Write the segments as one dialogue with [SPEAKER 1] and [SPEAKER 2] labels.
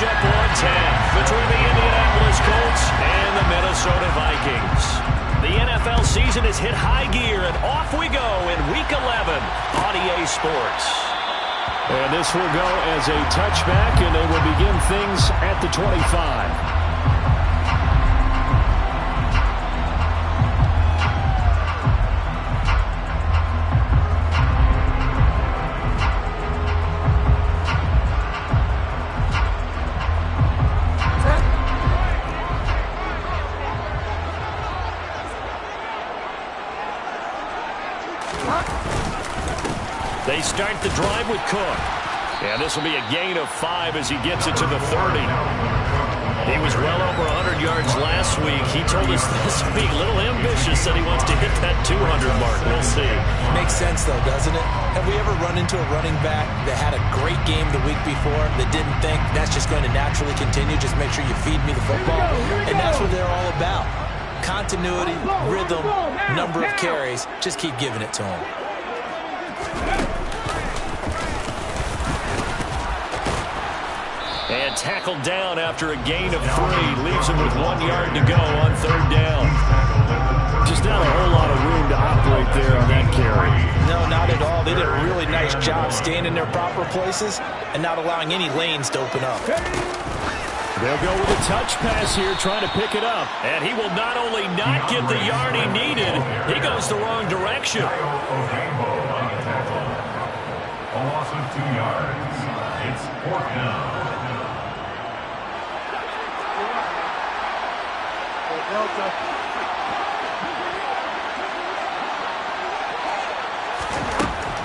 [SPEAKER 1] matchup on tap between the Indianapolis Colts and the Minnesota Vikings. The NFL season has hit high gear, and off we go in Week 11 on EA Sports.
[SPEAKER 2] And this will go as a touchback, and they will begin things at the 25.
[SPEAKER 1] They start the drive with Cook. And this will be a gain of 5 as he gets it to the 30. He was well over 100 yards last week. He told us this week, a little ambitious, that he wants to hit that 200 mark. We'll see.
[SPEAKER 3] Makes sense, though, doesn't it? Have we ever run into a running back that had a great game the week before that didn't think that's just going to naturally continue? Just make sure you feed me the football. And that's what they're all about. Continuity, rhythm, number of carries. Just keep giving it to him.
[SPEAKER 1] And tackled down after a gain of 3. Leaves him with 1 yard to go on 3rd down.
[SPEAKER 2] Just not a whole lot of room to operate there on that carry.
[SPEAKER 3] No, not at all. They did a really nice job staying in their proper places and not allowing any lanes to open up.
[SPEAKER 2] They'll go with a touch pass here, trying to pick it up.
[SPEAKER 1] And he will not only not get the yard he needed, he goes the wrong direction.
[SPEAKER 4] A loss of 2 yards. It's 4th down.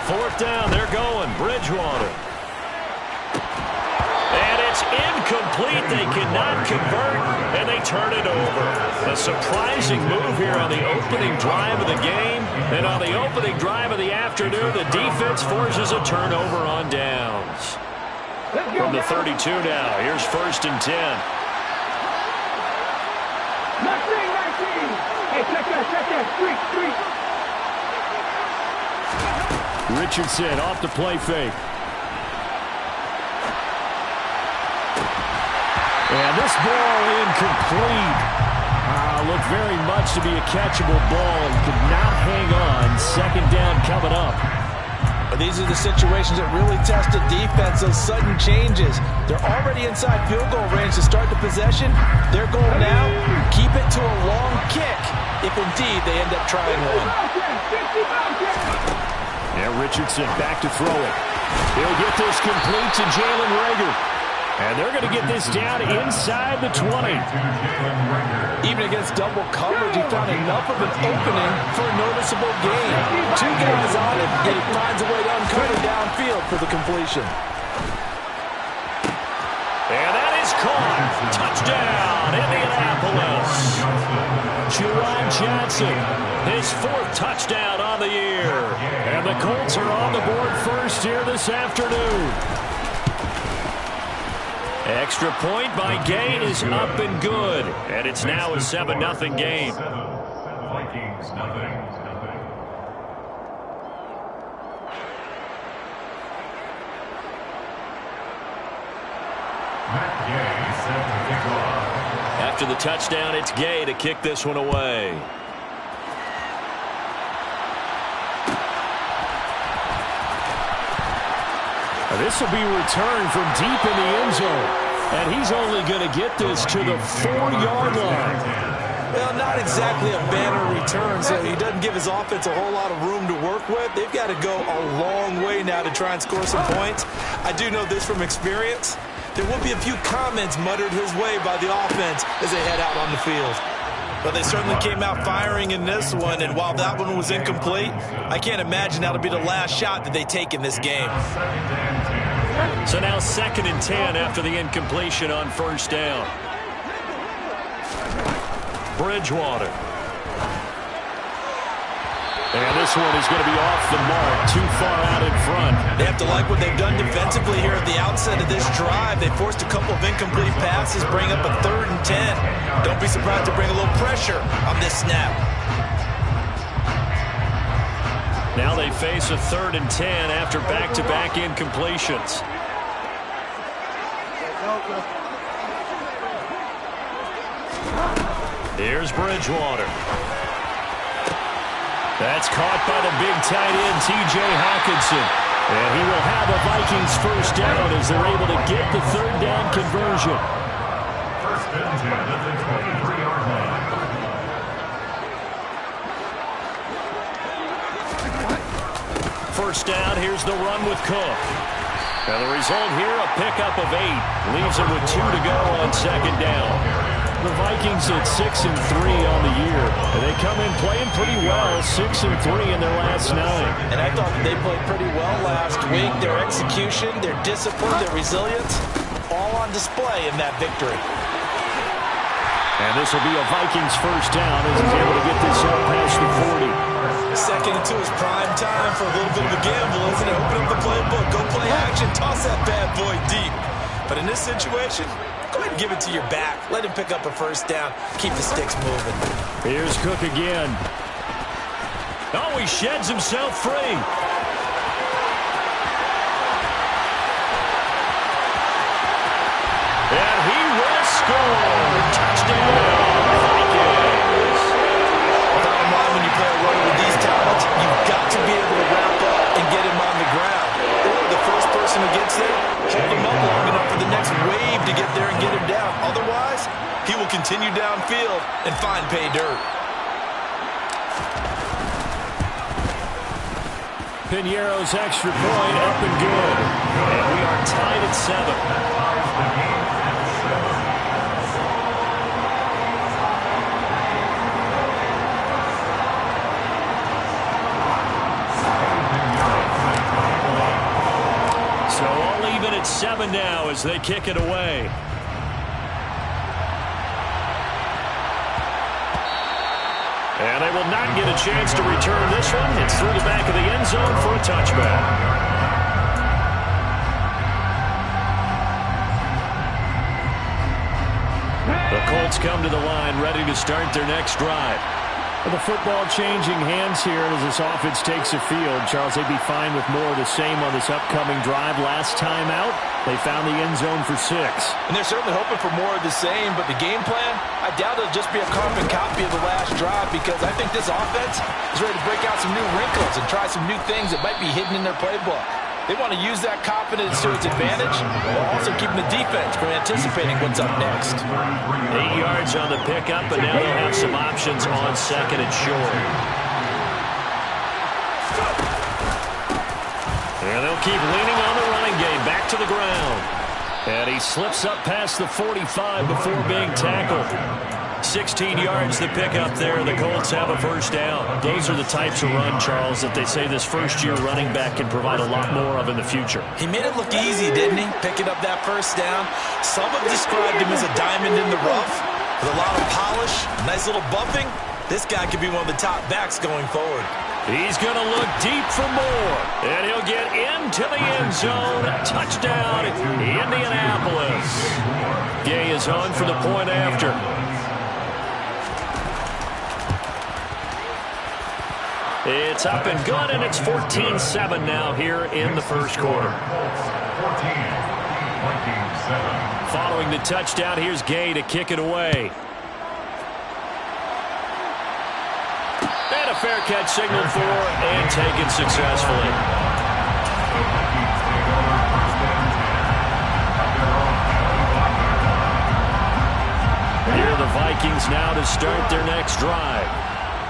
[SPEAKER 1] Fourth down, they're going. Bridgewater. And it's incomplete. They cannot convert, and they turn it over. A surprising move here on the opening drive of the game. And on the opening drive of the afternoon, the defense forces a turnover on downs. From the 32 now, here's 1st and 10.
[SPEAKER 2] Richardson off the play fake. And this ball incomplete. Looked very much to be a catchable ball and could not hang on. 2nd down coming up.
[SPEAKER 3] These are the situations that really test a defense, those sudden changes. They're already inside field goal range to start the possession. Their goal now, keep it to a long kick, if indeed they end up trying one.
[SPEAKER 2] Yeah, Richardson back to throw it. He'll get this complete to Jalen Reagor. And they're going to get this down inside the 20.
[SPEAKER 3] Even against double coverage, he found enough of an opening for a noticeable gain. 2 guys on it, and he finds a way to uncover downfield for the completion.
[SPEAKER 1] And that is caught. Touchdown, Indianapolis.
[SPEAKER 2] Juwan Johnson,
[SPEAKER 1] his 4th touchdown on the year.
[SPEAKER 2] And the Colts are on the board first here this afternoon.
[SPEAKER 1] Extra point by Gain is up and good. And it's now a 7-0 game.
[SPEAKER 4] Vikings, nothing.
[SPEAKER 1] After the touchdown, it's Gay to kick this one away.
[SPEAKER 2] This will be returned from deep in the end zone. And he's only going to get this to the 4-yard line.
[SPEAKER 3] Well, not exactly a banner return, so he doesn't give his offense a whole lot of room to work with. They've got to go a long way now to try and score some points. I do know this from experience. There will be a few comments muttered his way by the offense as they head out on the field. But they certainly came out firing in this one, and while that one was incomplete, I can't imagine that'll be the last shot that they take in this game.
[SPEAKER 1] So now 2nd and 10 after the incompletion on 1st down. Bridgewater.
[SPEAKER 2] And this one is going to be off the mark, too far out in front.
[SPEAKER 3] They have to like what they've done defensively here at the outset of this drive. They forced a couple of incomplete passes, bring up a 3rd and 10. Don't be surprised to bring a little pressure on this snap.
[SPEAKER 1] Now they face a 3rd and 10 after back-to-back incompletions. Here's Bridgewater. That's caught by the big tight end, T.J. Hawkinson. And he will have a Vikings first down as they're able to get the third down conversion.
[SPEAKER 4] First and 10 at the 23-yard line.
[SPEAKER 1] First down, here's the run with Cook. Now the result here, a pickup of 8. Leaves him with 2 to go on second down.
[SPEAKER 2] The Vikings at 6-3 on the year. And they come in playing pretty well, 6-3 in their last 9.
[SPEAKER 3] And I thought that they played pretty well last week. Their execution, their discipline, their resilience, all on display in that victory.
[SPEAKER 2] And this will be a Vikings first down as he's able to get this up past the 40.
[SPEAKER 3] Second into his prime time for a little bit of a gamble, isn't it? Open up the playbook, go play action, toss that bad boy deep. But in this situation, go ahead and give it to your back. Let him pick up a first down. Keep the sticks moving.
[SPEAKER 2] Here's Cook again.
[SPEAKER 1] Oh, he sheds himself free. And he will score. Touchdown, Vikings.
[SPEAKER 3] Bottom line, when you play a role with these talents, you've got to be able to wrap up and get him on the ground. Or the first person who gets there, hold him up long enough for the next wave to get there and get him down. Otherwise, he will continue downfield and find pay dirt.
[SPEAKER 2] Piñeiro's extra point up and good.
[SPEAKER 1] And we are tied at 7. So all even at 7 now as they kick it away. And they will not get a chance to return this one. It's through the back of the end zone for a touchback. The Colts come to the line ready to start their next drive.
[SPEAKER 2] Well, the football changing hands here as this offense takes the field. Charles, they'd be fine with more of the same on this upcoming drive. Last time out, they found the end zone for 6.
[SPEAKER 3] And they're certainly hoping for more of the same, but the game plan, I doubt it'll just be a carbon copy of the last drive because I think this offense is ready to break out some new wrinkles and try some new things that might be hidden in their playbook. They want to use that confidence to its advantage while also keeping the defense from anticipating what's up next.
[SPEAKER 1] 8 yards on the pickup, but now they'll have some options on second and short. And they'll keep leaning on the running game. Back to the ground. And he slips up past the 45 before being tackled. 16 yards the pickup there. The Colts have a first down. Those are the types of run, Charles, that they say this first-year running back can provide a lot more of in the future.
[SPEAKER 3] He made it look easy, didn't he? Picking up that first down. Some have described him as a diamond in the rough with a lot of polish, nice little bumping. This guy could be one of the top backs going forward.
[SPEAKER 1] He's going to look deep for more, and he'll get into the end zone. Touchdown, Indianapolis. Gay is on for the point after. It's up and good, and it's 14-7 now here in the first quarter.
[SPEAKER 4] 14-7.
[SPEAKER 1] Following the touchdown, here's Gay to kick it away. And a fair catch signaled for and taken successfully. Here are the Vikings now to start their next drive.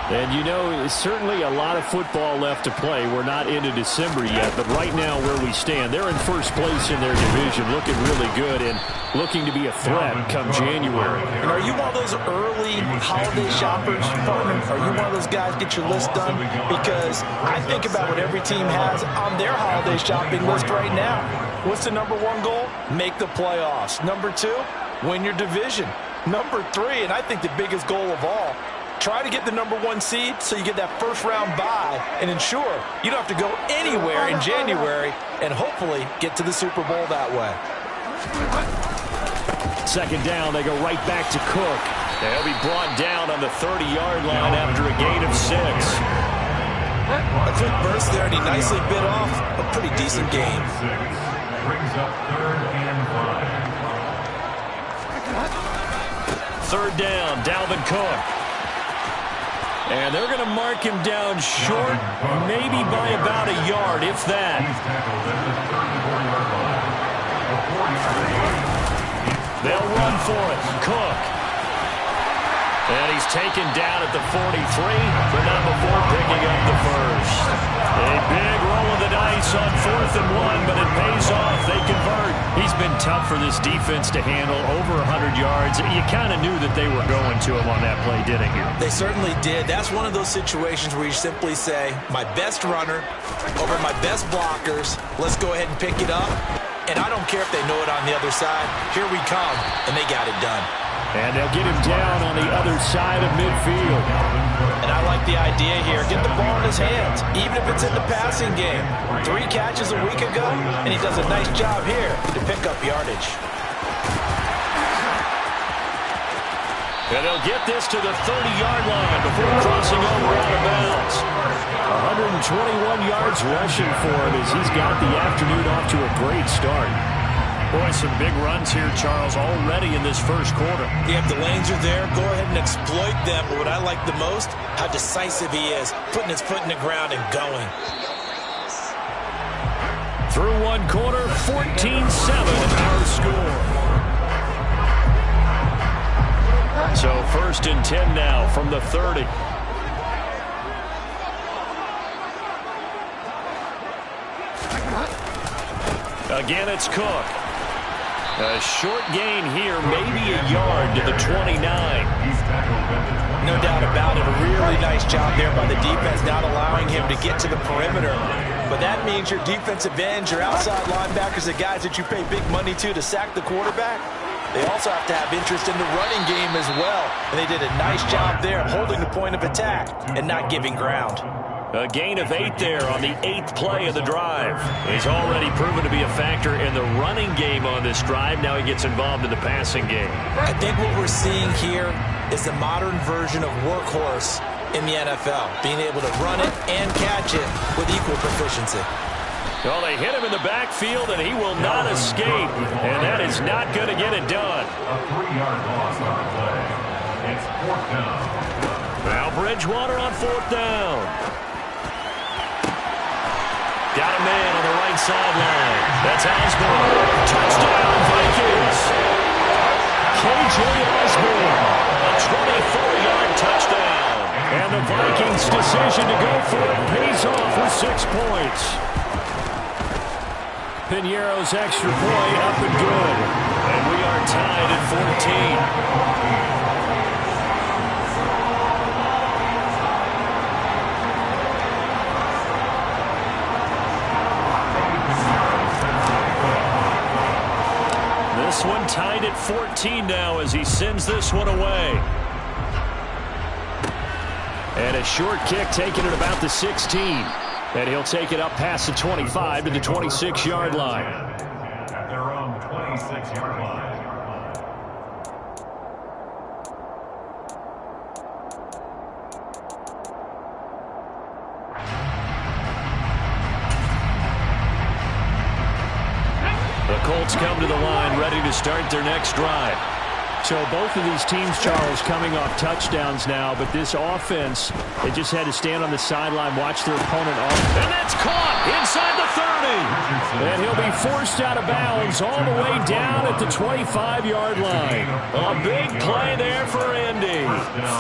[SPEAKER 2] And you know, certainly a lot of football left to play. We're not into December yet, but right now where we stand, they're in first place in their division, looking really good and looking to be a threat come January.
[SPEAKER 3] And are you one of those early holiday shoppers, partner? Are you one of those guys get your list done? Because I think about what every team has on their holiday shopping list right now. What's the number 1 goal? Make the playoffs. Number 2, win your division. Number 3, and I think the biggest goal of all, try to get the number 1 seed so you get that first round bye and ensure you don't have to go anywhere in January and hopefully get to the Super Bowl that way.
[SPEAKER 2] Second down, they go right back to Cook.
[SPEAKER 1] They'll be brought down on the 30-yard line after a gain of 6.
[SPEAKER 3] A quick burst there, and he nicely bit off a pretty decent gain.
[SPEAKER 4] Brings up 3rd and 5.
[SPEAKER 1] third down. Dalvin Cook. And they're going to mark him down short, maybe by about a yard, if that. They'll run for it. Cook. And he's taken down at the 43, but not before picking up the first. A big roll of the dice on 4th and 1, but it pays off. They convert. He's been tough for this defense to handle, over 100 yards. You kind of knew that they were going to him on that play, didn't you?
[SPEAKER 3] They certainly did. That's one of those situations where you simply say, my best runner over my best blockers. Let's go ahead and pick it up. And I don't care if they know it on the other side. Here we come, and they got it done.
[SPEAKER 2] And they'll get him down on the other side of midfield.
[SPEAKER 3] And I like the idea here. Get the ball in his hands, even if it's in the passing game. 3 catches a week ago, and he does a nice job here to pick up yardage.
[SPEAKER 1] And they'll get this to the 30-yard line before crossing over out of bounds.
[SPEAKER 2] 121 yards rushing for him as he's got the afternoon off to a great start.
[SPEAKER 1] Boy, some big runs here, Charles, already in this first quarter.
[SPEAKER 3] Yeah, if the lanes are there, go ahead and exploit them. But what I like the most, how decisive he is, putting his foot in the ground and going.
[SPEAKER 1] Through one quarter, 14-7 our score. So 1st and 10 now from the 30. Again, it's Cook. A short gain here, maybe a yard to the 29.
[SPEAKER 3] No doubt about it. A really nice job there by the defense, not allowing him to get to the perimeter. But that means your defensive ends, your outside linebackers, the guys that you pay big money to sack the quarterback, they also have to have interest in the running game as well. And they did a nice job there of holding the point of attack and not giving ground.
[SPEAKER 1] A gain of 8 there on the 8th play of the drive. He's already proven to be a factor in the running game on this drive. Now he gets involved in the passing game.
[SPEAKER 3] I think what we're seeing here is the modern version of workhorse in the NFL, being able to run it and catch it with equal proficiency.
[SPEAKER 1] Well, they hit him in the backfield, and he will not escape. And that is not going to get it done.
[SPEAKER 4] A 3-yard loss on the play. It's 4th down.
[SPEAKER 1] Now Bridgewater on 4th down. Got a man on the right sideline. That's Osborne. Touchdown, Vikings. K.J. Osborne. A 24-yard touchdown. And the Vikings' decision to go for it pays off with 6 points. Piñeiro's extra point up and good. And we are tied at 14. This one tied at 14 now as he sends this one away. And a short kick taken at about the 16. And he'll take it up past the 25 to the 26-yard line.
[SPEAKER 4] At their own 26-yard line.
[SPEAKER 1] The Colts come to the line ready to start their next drive.
[SPEAKER 2] So both of these teams, Charles, coming off touchdowns now, but this offense, they just had to stand on the sideline, watch their opponent off.
[SPEAKER 1] And that's caught inside the 30. And he'll be forced out of bounds all the way down at the 25-yard line. A big play there for Indy.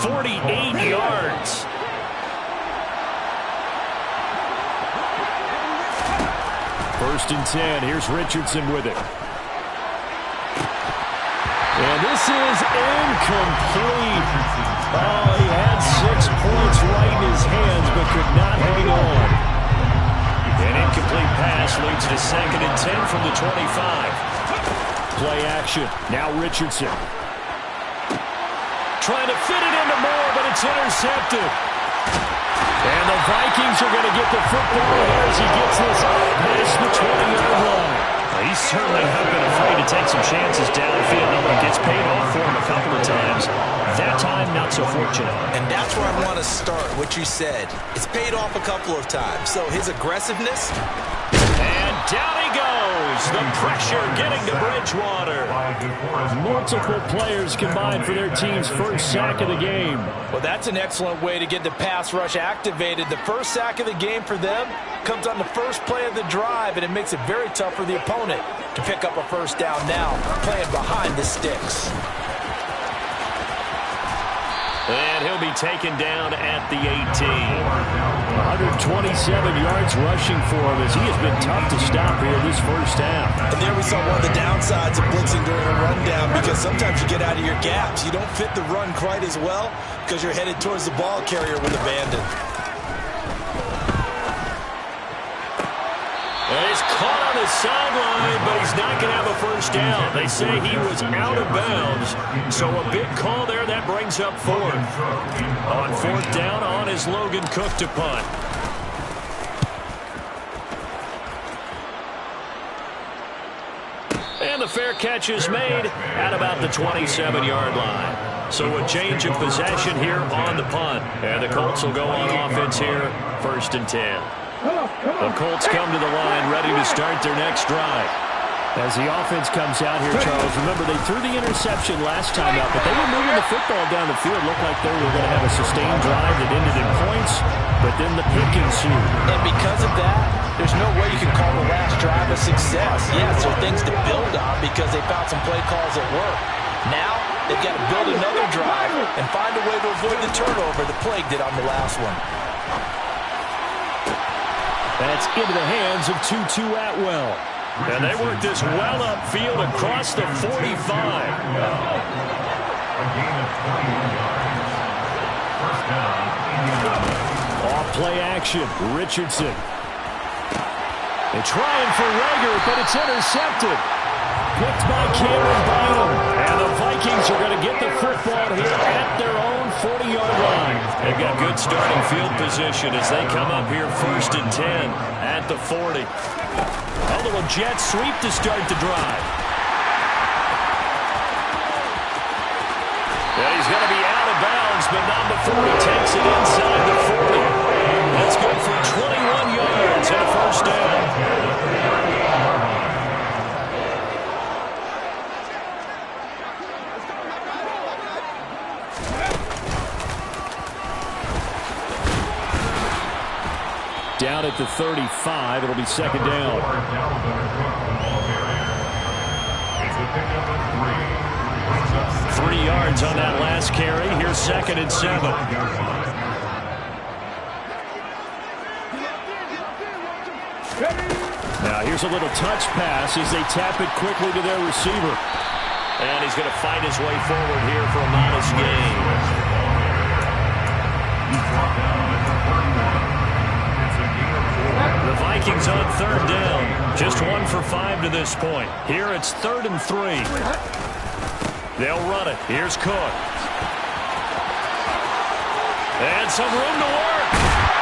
[SPEAKER 1] 48 yards.
[SPEAKER 2] First and 10. Here's Richardson with it.
[SPEAKER 1] And this is incomplete. Oh, he had 6 points right in his hands, but could not hang on. An incomplete pass leads to 2nd and 10 from the 25.
[SPEAKER 2] Play action. Now Richardson.
[SPEAKER 1] Trying to fit it into Moore, but it's intercepted. And the Vikings are going to get the football here as he gets this past the 20-yard line. He's certainly not been afraid to take some chances downfield. It gets paid off for him a couple of times. That time, not so fortunate.
[SPEAKER 3] And that's where I want to start, what you said. It's paid off a couple of times. So his aggressiveness.
[SPEAKER 1] And down he goes. The pressure getting to Bridgewater.
[SPEAKER 2] Multiple players combined for their team's first sack of the game.
[SPEAKER 3] Well, that's an excellent way to get the pass rush activated. The first sack of the game for them comes on the first play of the drive, and it makes it very tough for the opponent to pick up a first down now, playing behind the sticks.
[SPEAKER 1] And he'll be taken down at the 18.
[SPEAKER 2] 127 yards rushing for him as he has been tough to stop here this first half.
[SPEAKER 3] And there we saw one of the downsides of blitzing during a rundown, because sometimes you get out of your gaps. You don't fit the run quite as well because you're headed towards the ball carrier with abandon.
[SPEAKER 1] And he's caught on the sideline, but he's not going to have a first down. They say he was out of bounds, so a big call there. That brings up fourth. On fourth down, on is Logan Cook to punt. And the fair catch is made at about the 27-yard line. So a change of possession here on the punt. And the Colts will go on offense here, 1st and 10. The Colts come to the line ready to start their next drive.
[SPEAKER 2] As the offense comes out here, Charles, remember they threw the interception last time out, but they were moving the football down the field. Looked like they were going to have a sustained drive that ended in points, but then the pick ensued.
[SPEAKER 3] And because of that, there's no way you can call the last drive a success. Yes, there are things to build on because they found some play calls that work. Now, they've got to build another drive and find a way to avoid the turnover that plagued it on the last one.
[SPEAKER 2] That's into the hands of Tutu Atwell.
[SPEAKER 1] And they work this well upfield across the 45.
[SPEAKER 4] A gain of 21 yards. First down, Indianapolis.
[SPEAKER 2] Off play action, Richardson. They're trying for Rager, but it's intercepted. Picked by Cameron Bynum. And the Vikings are going to get the football here at their own 40-yard line.
[SPEAKER 1] They've got good starting field position as they come up here 1st and 10 at the 40. A little jet sweep to start the drive. Yeah, he's going to be out of bounds, but not before he takes it inside the 40. That's good for 21 yards and a first down.
[SPEAKER 2] Down at the 35, it'll be 2nd down.
[SPEAKER 4] It's a pickup of 3.
[SPEAKER 1] 3 yards on that last carry. Here's 2nd and 7.
[SPEAKER 2] Now here's a little touch pass as they tap it quickly to their receiver.
[SPEAKER 1] And he's going to fight his way forward here for a modest gain.
[SPEAKER 4] He's brought down at the 31.
[SPEAKER 1] The Vikings on 3rd down. Just 1 for 5 to this point. Here it's 3rd and 3. They'll run it. Here's Cook. And some room to work.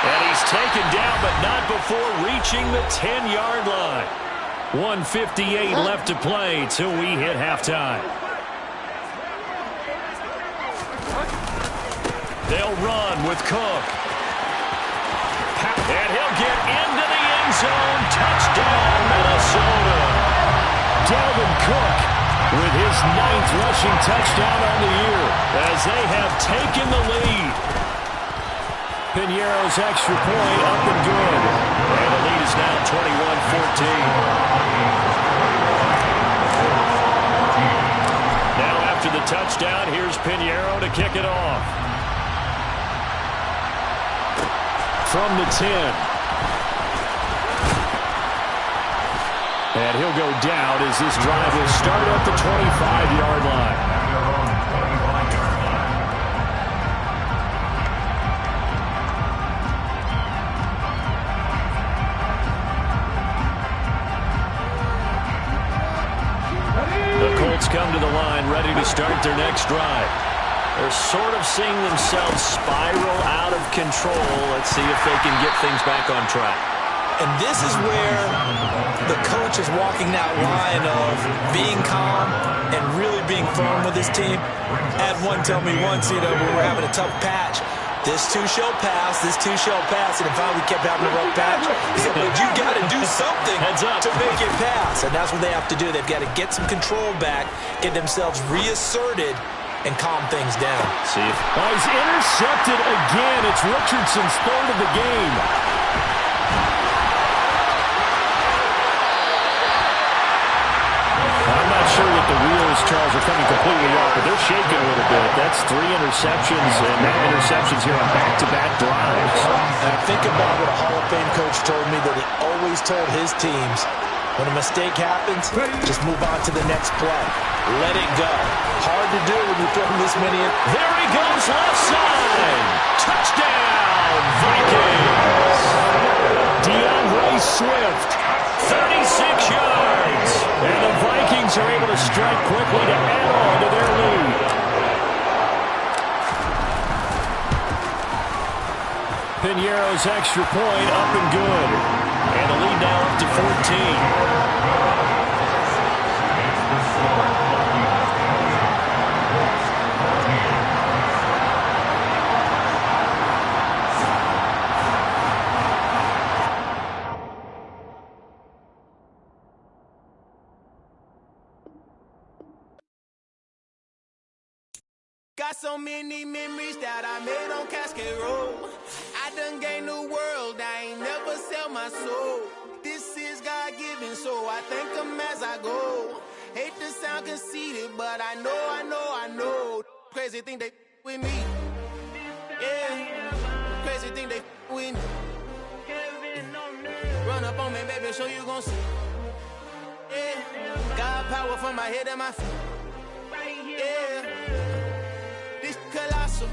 [SPEAKER 1] And he's taken down, but not before reaching the 10-yard line. 1:58 left to play till we hit halftime. They'll run with Cook. And he'll get into the end zone. Touchdown, Minnesota.
[SPEAKER 2] Dalvin Cook with his 9th rushing touchdown on the year
[SPEAKER 1] as they have taken the lead.
[SPEAKER 2] Piñeiro's extra point up and good.
[SPEAKER 1] And the lead is now 21-14. Now after the touchdown, here's Piñeiro to kick it off.
[SPEAKER 2] From the 10. And he'll go down as this drive will start at the 25-yard line.
[SPEAKER 1] The Colts come to the line ready to start their next drive. They're sort of seeing themselves spiral out of control. Let's see if they can get things back on track.
[SPEAKER 3] And this is where the coach is walking that line of being calm and really being firm with his team. I had one tell me once, we were having a tough patch. This too shall pass, this too shall pass. And finally we kept having a rough patch. He said, but you got to do something to make it pass. And that's what they have to do. They've got to get some control back, get themselves reasserted, and calm things down.
[SPEAKER 2] See if he's intercepted again. It's Richardson's third of the game. I'm not sure that the wheels, Charles, are coming completely off, but they're shaking a little bit. That's 3 interceptions, and now interceptions here on back-to-back drives.
[SPEAKER 3] And I think about what a Hall of Fame coach told me that he always told his teams, when a mistake happens, just move on to the next play. Let it go. Hard to do when you're throwing this many in.
[SPEAKER 1] There he goes, left side. Touchdown, Vikings.
[SPEAKER 2] DeAndre Swift,
[SPEAKER 1] 36 yards.
[SPEAKER 2] and the Vikings are able to strike quickly to add on to their lead. Piñeiro's extra point up and good.
[SPEAKER 1] And the lead now up to 14.
[SPEAKER 5] Got so many memories that I made on Cascade Road. I done gained the world, I ain't never sell my soul. This is God-given, so I thank him as I go. Hate to sound conceited, but I know. Crazy thing they with me. Yeah, crazy thing they with me. Run up on me, baby, show you gon' see. Yeah, God power from my head and my feet. Yeah. This colossal,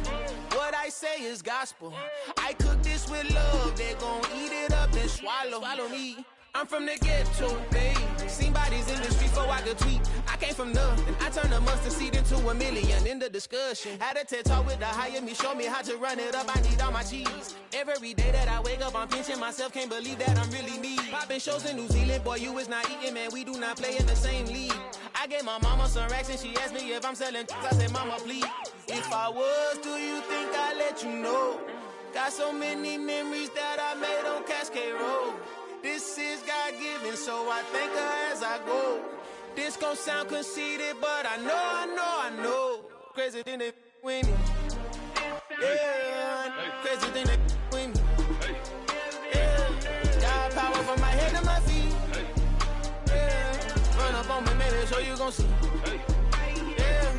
[SPEAKER 5] what I say is gospel. I cook this with love, they gon' eat it up and swallow me. I'm from the ghetto, babe. Seen bodies in the street before I could tweet. I came from nothing, I turned a mustard seed into a million. In the discussion, had a TED talk with the higher me, show me how to run it up. I need all my cheese. Every day that I wake up, I'm pinching myself, can't believe that I'm really me. Popping shows in New Zealand, boy, you is not eating, man. We do not play in the same league. I gave my mama some racks and she asked me if I'm selling. I said, mama, please. If I was, do you think I'd let you know? Got so many memories that I made on Cascade Road. This is God-given, so I thank her as I go. This gon' sound conceited, but I know. Crazy thing they with me. Yeah, crazy thing they with me. Yeah, got power from my head to my feet. Yeah, run up on me, maybe so you gon' see. Yeah.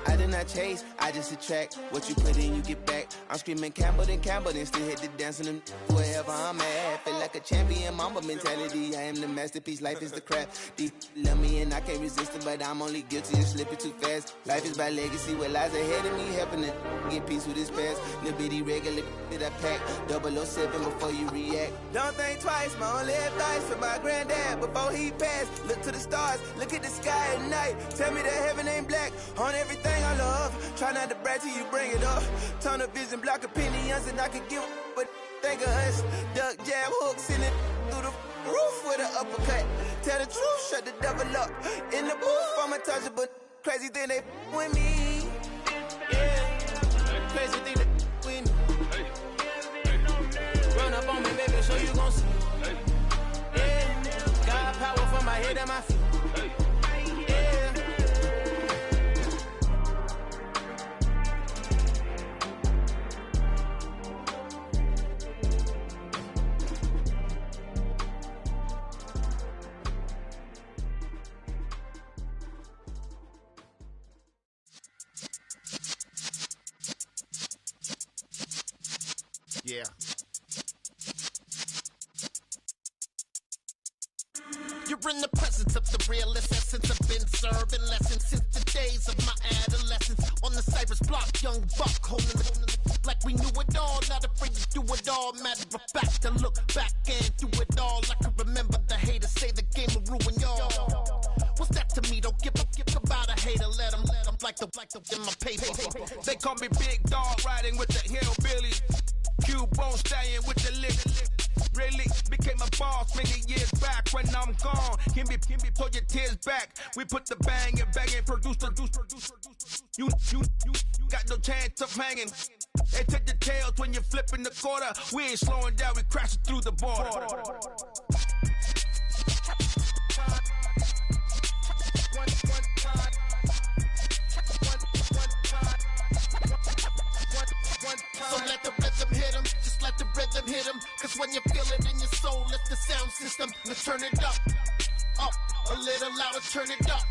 [SPEAKER 5] I did not chase, I just attract. What you put in, you get back. I'm screaming Campbell, then still hit the dance and wherever I'm at. Feel like a champion, mamba mentality. I am the masterpiece, life is the crap. Deep love me and I can't resist it, but I'm only guilty of slipping too fast. Life is by legacy, what lies ahead of me, helping to get peace with this past. Little bitty regular that I pack, 007 before you react. Don't think twice, my only advice for my granddad before he passed. Look to the stars, look at the sky at night. Tell me that heaven ain't black on everything I love. Try not to brag till you bring it up. Turn the vision, block opinions, and I could give but think of us. Duck, jab, hooks in it through the roof with an uppercut. Tell the truth, shut the devil up. In the booth, I'm untouchable. Crazy thing they with me. Yeah, crazy thing they with me. Run up on me, baby, so you gon' see. Yeah, got power from my head and my feet.
[SPEAKER 6] Yeah. You're in the presence of the realest essence. I've been serving lessons since the days of my adolescence. On the Cypress block, young buck holding the like we knew it all. Not afraid to do it all. Matter of fact, to look back and do it all. I can remember the haters say the game will ruin y'all. What's that to me? Don't give about a hater. Let them like the in my paper.
[SPEAKER 7] They call me Big Dog, riding with the hillbillies. Cubone stallion with the lick. Really became a boss many years back. When I'm gone, can be pull your tears back. We put the bang and produce. You got got no chance of hanging. They take the tails when you're flipping the quarter. We ain't slowing down, we crashing through the border.
[SPEAKER 6] So let the rhythm hit him, just let the rhythm hit him. Cause when you feel it in your soul, lift the sound system. Let's turn it up, a little louder, turn it up.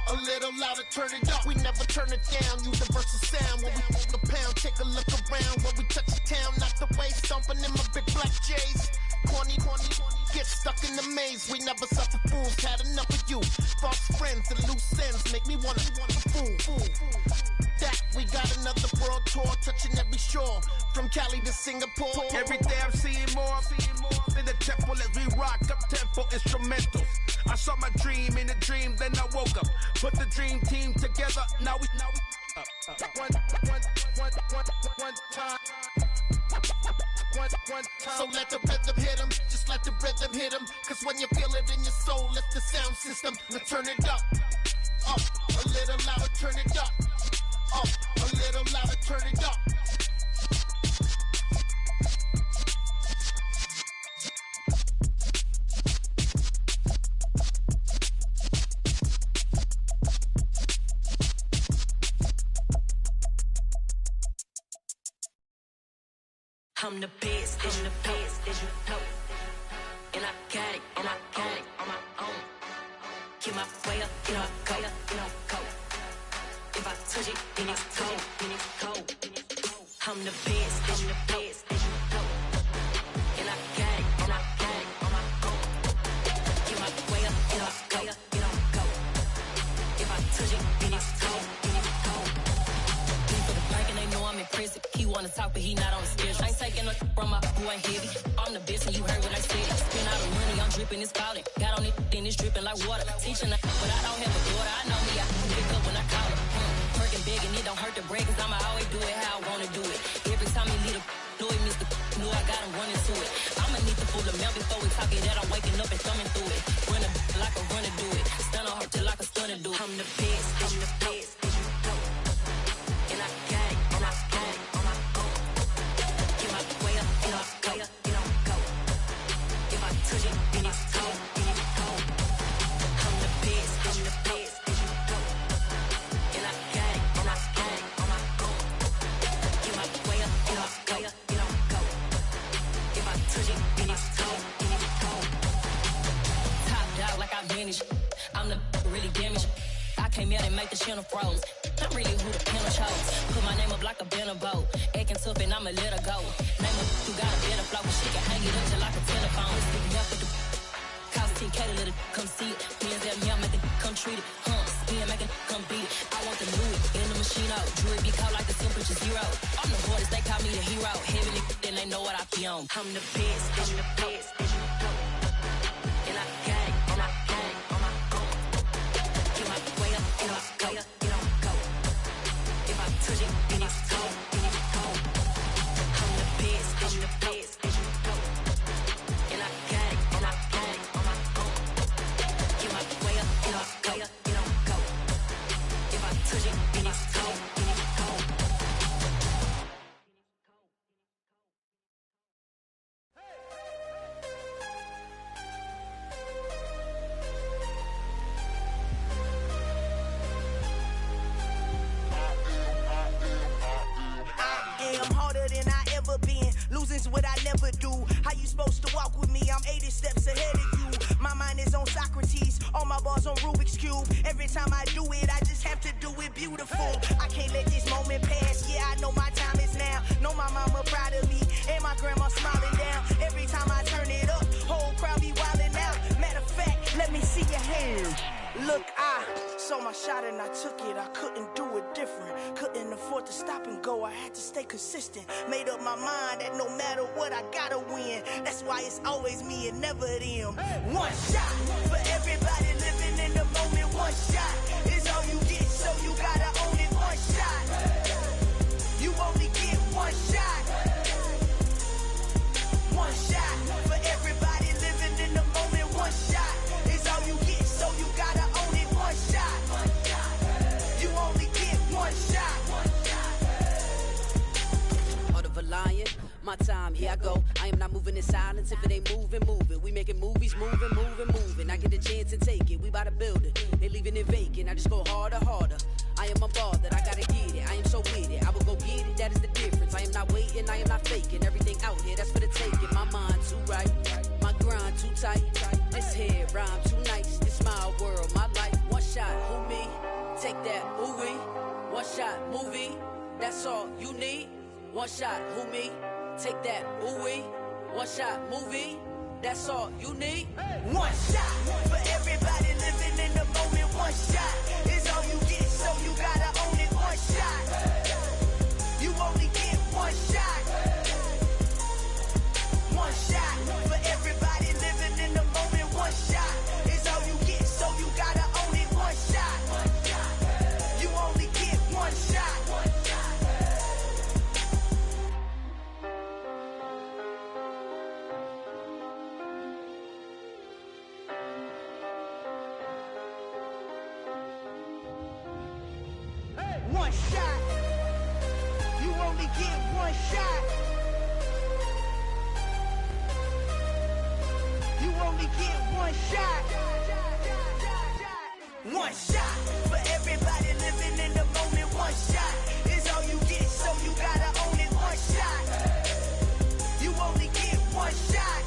[SPEAKER 6] A little louder, turn it up. We never turn it down, universal sound. When we move the pound, take a look around. When we touch the town, not the way, stomping in my big black J's. Corny, get stuck in the maze. We never suffer fools, had enough of you. False friends and loose ends make me wanna fool. That we got another world tour, touching every shore, from Cali to Singapore.
[SPEAKER 7] Every day I'm seeing more in the temple as we rock up tempo instrumentals. I saw my dream in a dream, then I woke up. Put the dream team together, now we one time.
[SPEAKER 6] So let the rhythm hit him, just let the rhythm hit him. Cause when you feel it in your soul, lift the sound system. Let's turn it up, a little louder, turn it up, a little louder, turn it up.
[SPEAKER 8] I'm the best, as you know. And I got it, on my own. Get my way up, get my go, go. If I touch it, then it's cold, I'm the best, as you know. And I got it, on my own. Get my way up, get my go. If I touch it, then it's cold. People the blank and they know I'm impressive. He wanna talk, but he not on the schedule. Ain't taking a from my boy ain't heavy. I'm the best and you heard what I said. Spend all the money, I'm dripping, it's falling. Got on it, then it's dripping like water. Teaching but I don't have a daughter. I know me, I can pick up when I call it. Working big and it don't hurt to break, cause I'ma always do it how I wanna do it. Every time he lead a know he missed the know I got him running to it. I'ma need the full amount before we talk it that I'm waking up and thumbing through it. Run a like a runner do it. Stun on her till like a stunner do it. I'm the best, as you know. And I got it, on my own. Get my way up, get my go. If I touch it, then it's cold. I'm the best, as you know. And I got it, on my own. Get my way up, get my go. If I touch it, then it's cold. Top dog like I manage. I'm the really damaged. I came out and make the channel froze. I'm really who the panel chose. Put my name up like a banner boat. Acting tough and I'ma let her go. Name her who got a better flow, but she can hang it up just like a telephone. Sticking up with the cost 10K to let it come see it. Hands at me, I make it come treat it. Spin, make it come beat it. I want the Louis in the machine out. Jewelry be caught like the temperature zero. I'm the hardest, they call me the hero. Heavy then they know what I be on. I'm the best, as you know. And I got it, on my own. Get my way up, get my go. If I touch it, then it's cold. I'm the best, as you know. And I got it, on my own. Get my way up, get my go. If I touch it, then it's cold.
[SPEAKER 5] I'm harder than I ever been. Losing's what I never do. How you supposed to walk with me? I'm 80 steps ahead of you. My mind is on Socrates. All my bars on Rubik's Cube. Every time I do it, I just have to do it beautiful. I can't let this moment pass. Yeah, I know my time is now. Know my mama proud of me. And my grandma smiling down. Every time I turn it up, whole crowd be wildin' out. Matter of fact, let me see your hands. Look, I saw my shot and I took it. I couldn't do it different. Couldn't afford to stop and go. I had to stay consistent. Made up my mind that no matter what, I gotta win. That's why it's always me and never them. One shot for everybody living in the moment. One shot is all you get, so you gotta own it. One shot. You only get one shot. One shot for everybody living in the moment. One shot is all you get, so you gotta own it. One shot. You only get one shot.
[SPEAKER 9] moving in silence. If it ain't moving, moving. We making movies, moving. I get the chance to take it. We bout to build it. They leaving it vacant. I just go harder. I am a ball that I gotta get it. I am so with it. I will go get it. That is the difference. I am not waiting. I am not faking. Everything out here, that's for the taking. My mind too right. My grind too tight. This head rhyme too nice. This my world, my life. One shot, who me? Take that, ooh-wee. One shot, movie. That's all you need. One shot, who me? Take that, ooh-wee. One shot, movie. That's all you need.
[SPEAKER 5] One shot for everybody living in the moment. One shot is all you get, so you gotta own it. One shot. You only get one shot. One shot for everybody living in the moment. One shot is all you get, so you gotta own it. One shot. You only get one shot. One shot. You only get one shot. You only get one shot. One shot for everybody living in the moment. One shot is all you get, so you gotta own it. One shot. You only get one shot.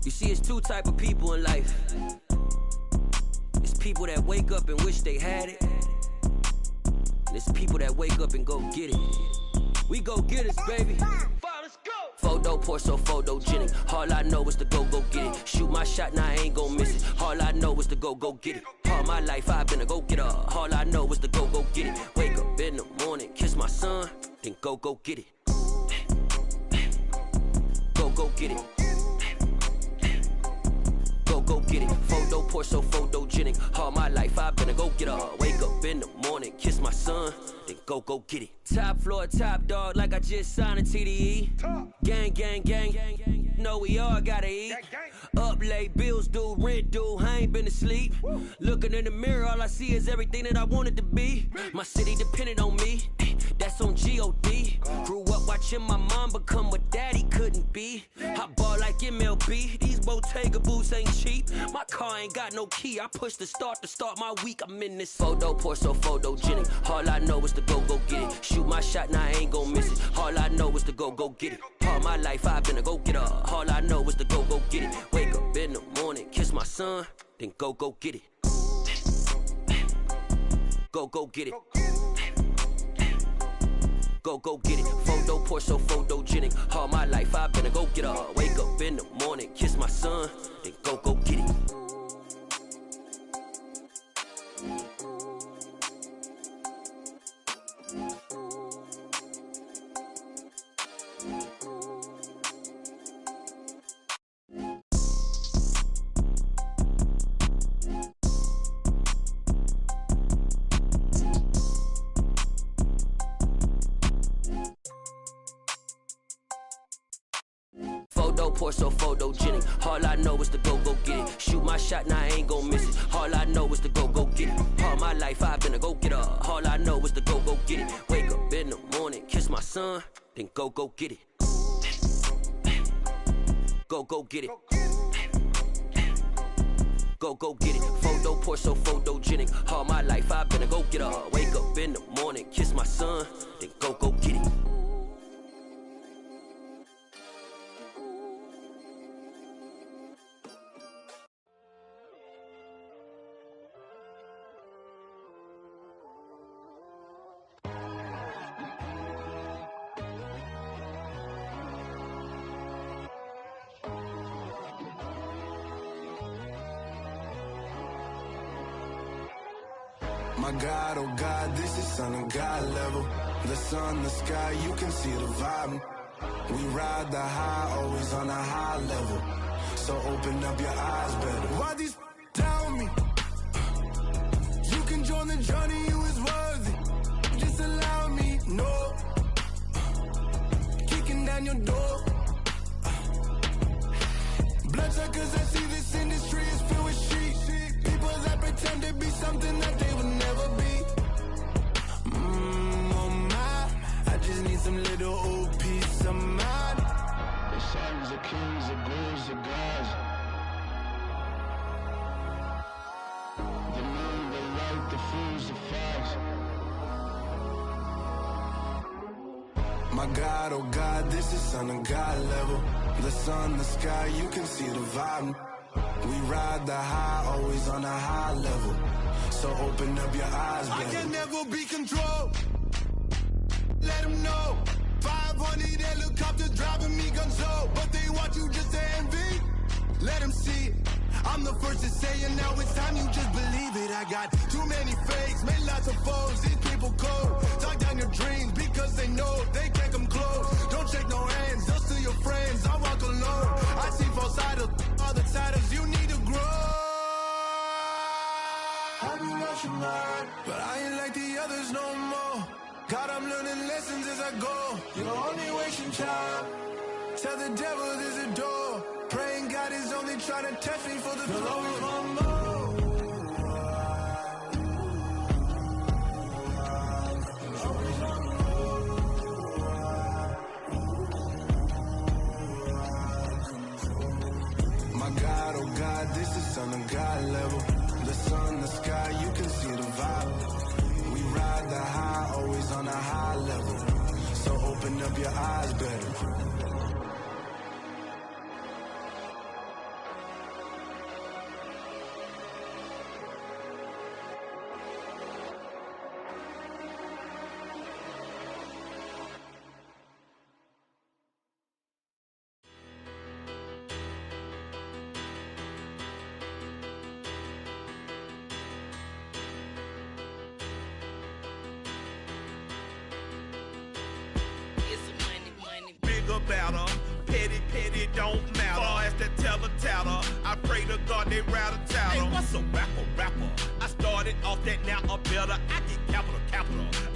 [SPEAKER 10] You see, it's two type of people in life. It's people that wake up and wish they had it. And it's people that wake up and go get it. We go get it, baby. Photo poor, so photogenic. All I know is to go get it. Shoot my shot, now I ain't gon' miss it. All I know is to go get it. All my life I've been a go-getter. All I know is to go get it. Wake up in the morning, kiss my son, then go get it. Go get it. Go get it. Photo poor, so photogenic. All my life I've been a go-getter. Wake up in the morning, kiss my son, then go get it. Top floor, top dog, like I just signed a TDE. Gang. Know we all gotta eat. Up late, bills due, rent due, I ain't been asleep. Looking in the mirror, all I see is everything that I wanted to be. My city depended on me, that's on G.O.D. Grew up watching my mom become what daddy couldn't be. I ball like MLB, these Bottega boots ain't cheap. My car ain't got no key, I push the start to start my week. I'm in this photo poor, so photogenic. All I know is to go get it. Shoot my shot, now I ain't gon' miss it. All I know is to go get it. All my life I've been a go-getter. All I know is to go get it. Wake up in the morning, kiss my son, then go get it. Go get it. Go get it. Photo poor, so photogenic. All my life I've been a go-getter. Wake up in the morning, kiss my son, then go get it. Photo poor, so photogenic. All I know is to go get it. Shoot my shot, now I ain't gon' miss it. All I know is to go get it. All my life I've been a go-getter. All I know is to go get it. Wake up in the morning, kiss my son, then go get it. Go get it. Go get it. Photo poor, so photogenic. All my life I've been a go-getter. Wake up in the morning, kiss my son, then go get it.
[SPEAKER 11] My God, oh God, this is Son of God level. The sun, the sky, you can see the vibe. We ride the high, always on a high level. So open up your eyes better. Why these tell me? You can join the journey, you is worthy. down your door. Bloodsuckers, I see this industry is filled with shit. People that pretend to be something that they would never be. Oh my, I just need some little old peace of mind.
[SPEAKER 12] The sons of kings, the bulls, the gods. The moon, the light, the fools, the fox.
[SPEAKER 11] My God, oh God, this is Son of God level. The sun, the sky, you can see the vibe. We ride the high, always on a high level. So open up your eyes, baby. I can never be controlled. Let them know. 500 helicopters driving me gonzo. But they want you just to envy. Let them see it. I'm the first to say it, now it's time you just believe it. I got too many fakes, made lots of foes. These people cold. Talk down your dreams because they know they can't come close. Don't shake no hands, those to your friends. I walk alone. I see false idols, all the titles you need to grow. I be lost your mind, but I ain't like the others no more. God, I'm learning lessons as I go. You're only wasting time. Tell the devil there's a door. Praying God is only trying to test me for the glory of more. My God, oh God, this is Son of God level. The sun, the sky, you can see the vibe. We ride the high, always on a high level. So open up your eyes better.
[SPEAKER 7] Better. Petty don't matter. Far as the teller, I pray to God they rattle tattle. Hey, what's a rapper? I started off that, now I'm better. I get capital.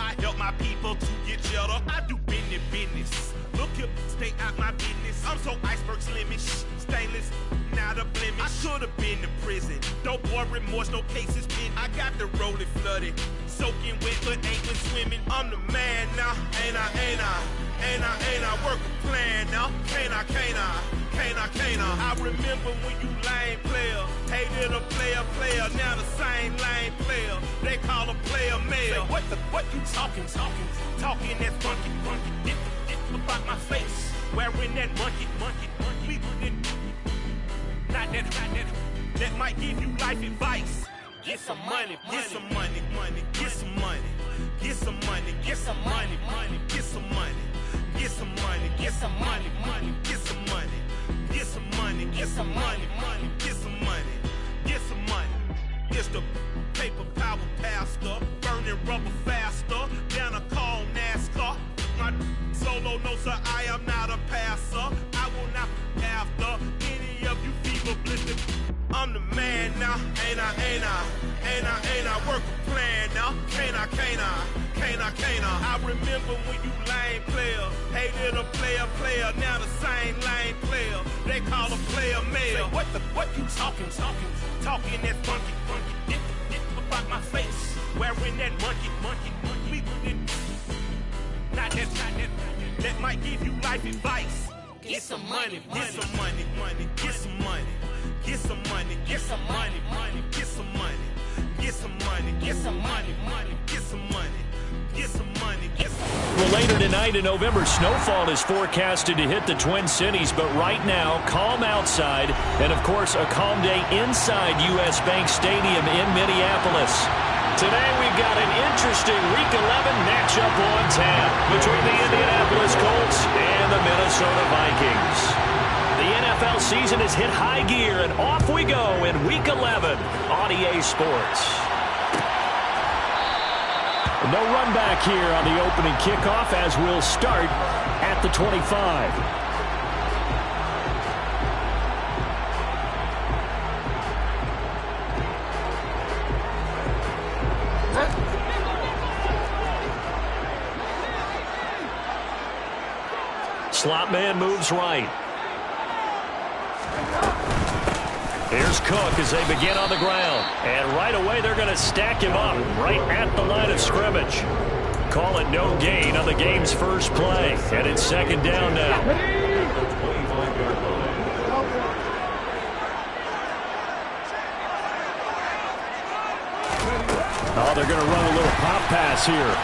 [SPEAKER 7] I help my people to get cheddar. I do business. Look here, stay out my business. I'm so iceberg slimish, stainless, not a blemish. I should have been to prison. No boy remorse, no cases pinned. I got the rolling flooded, soaking wet, but ain't been swimming. I'm the man now, ain't I work a plan now. Can't I? I remember when you lame player, hated a player, now the same lame player. They call a player mayor. Say, what you talking that funky, get about my face, wearing that monkey. Not that might give you life advice. Get some money. It's the paper power pastor, burning rubber faster, down a call NASCAR. My solo no sir, I am not a passer. I will not after any of you fever blistered. I'm the man now, ain't I work a plan now. Can't I? I remember when you lame player, hated a player, now the same lame player. They call a player mayor. Say, what you talking that funky, get about my face, wearing that monkey. Not that might give you life advice. Get some money.
[SPEAKER 1] Well, later tonight in November, snowfall is forecasted to hit the Twin Cities, but right now, calm outside, and of course, a calm day inside U.S. Bank Stadium in Minneapolis. Today, we've got an interesting Week 11 matchup on tap between the Indianapolis Colts and the Minnesota Vikings. The NFL season has hit high gear, and off we go in Week 11 on EA Sports. No run back here on the opening kickoff as we'll start at the 25. slot man moves right. Here's Cook as they begin on the ground. And right away, they're going to stack him up right at the line of scrimmage. Call it no gain on the game's first play. And it's second down now.
[SPEAKER 2] Oh, they're going to run a little pop pass here.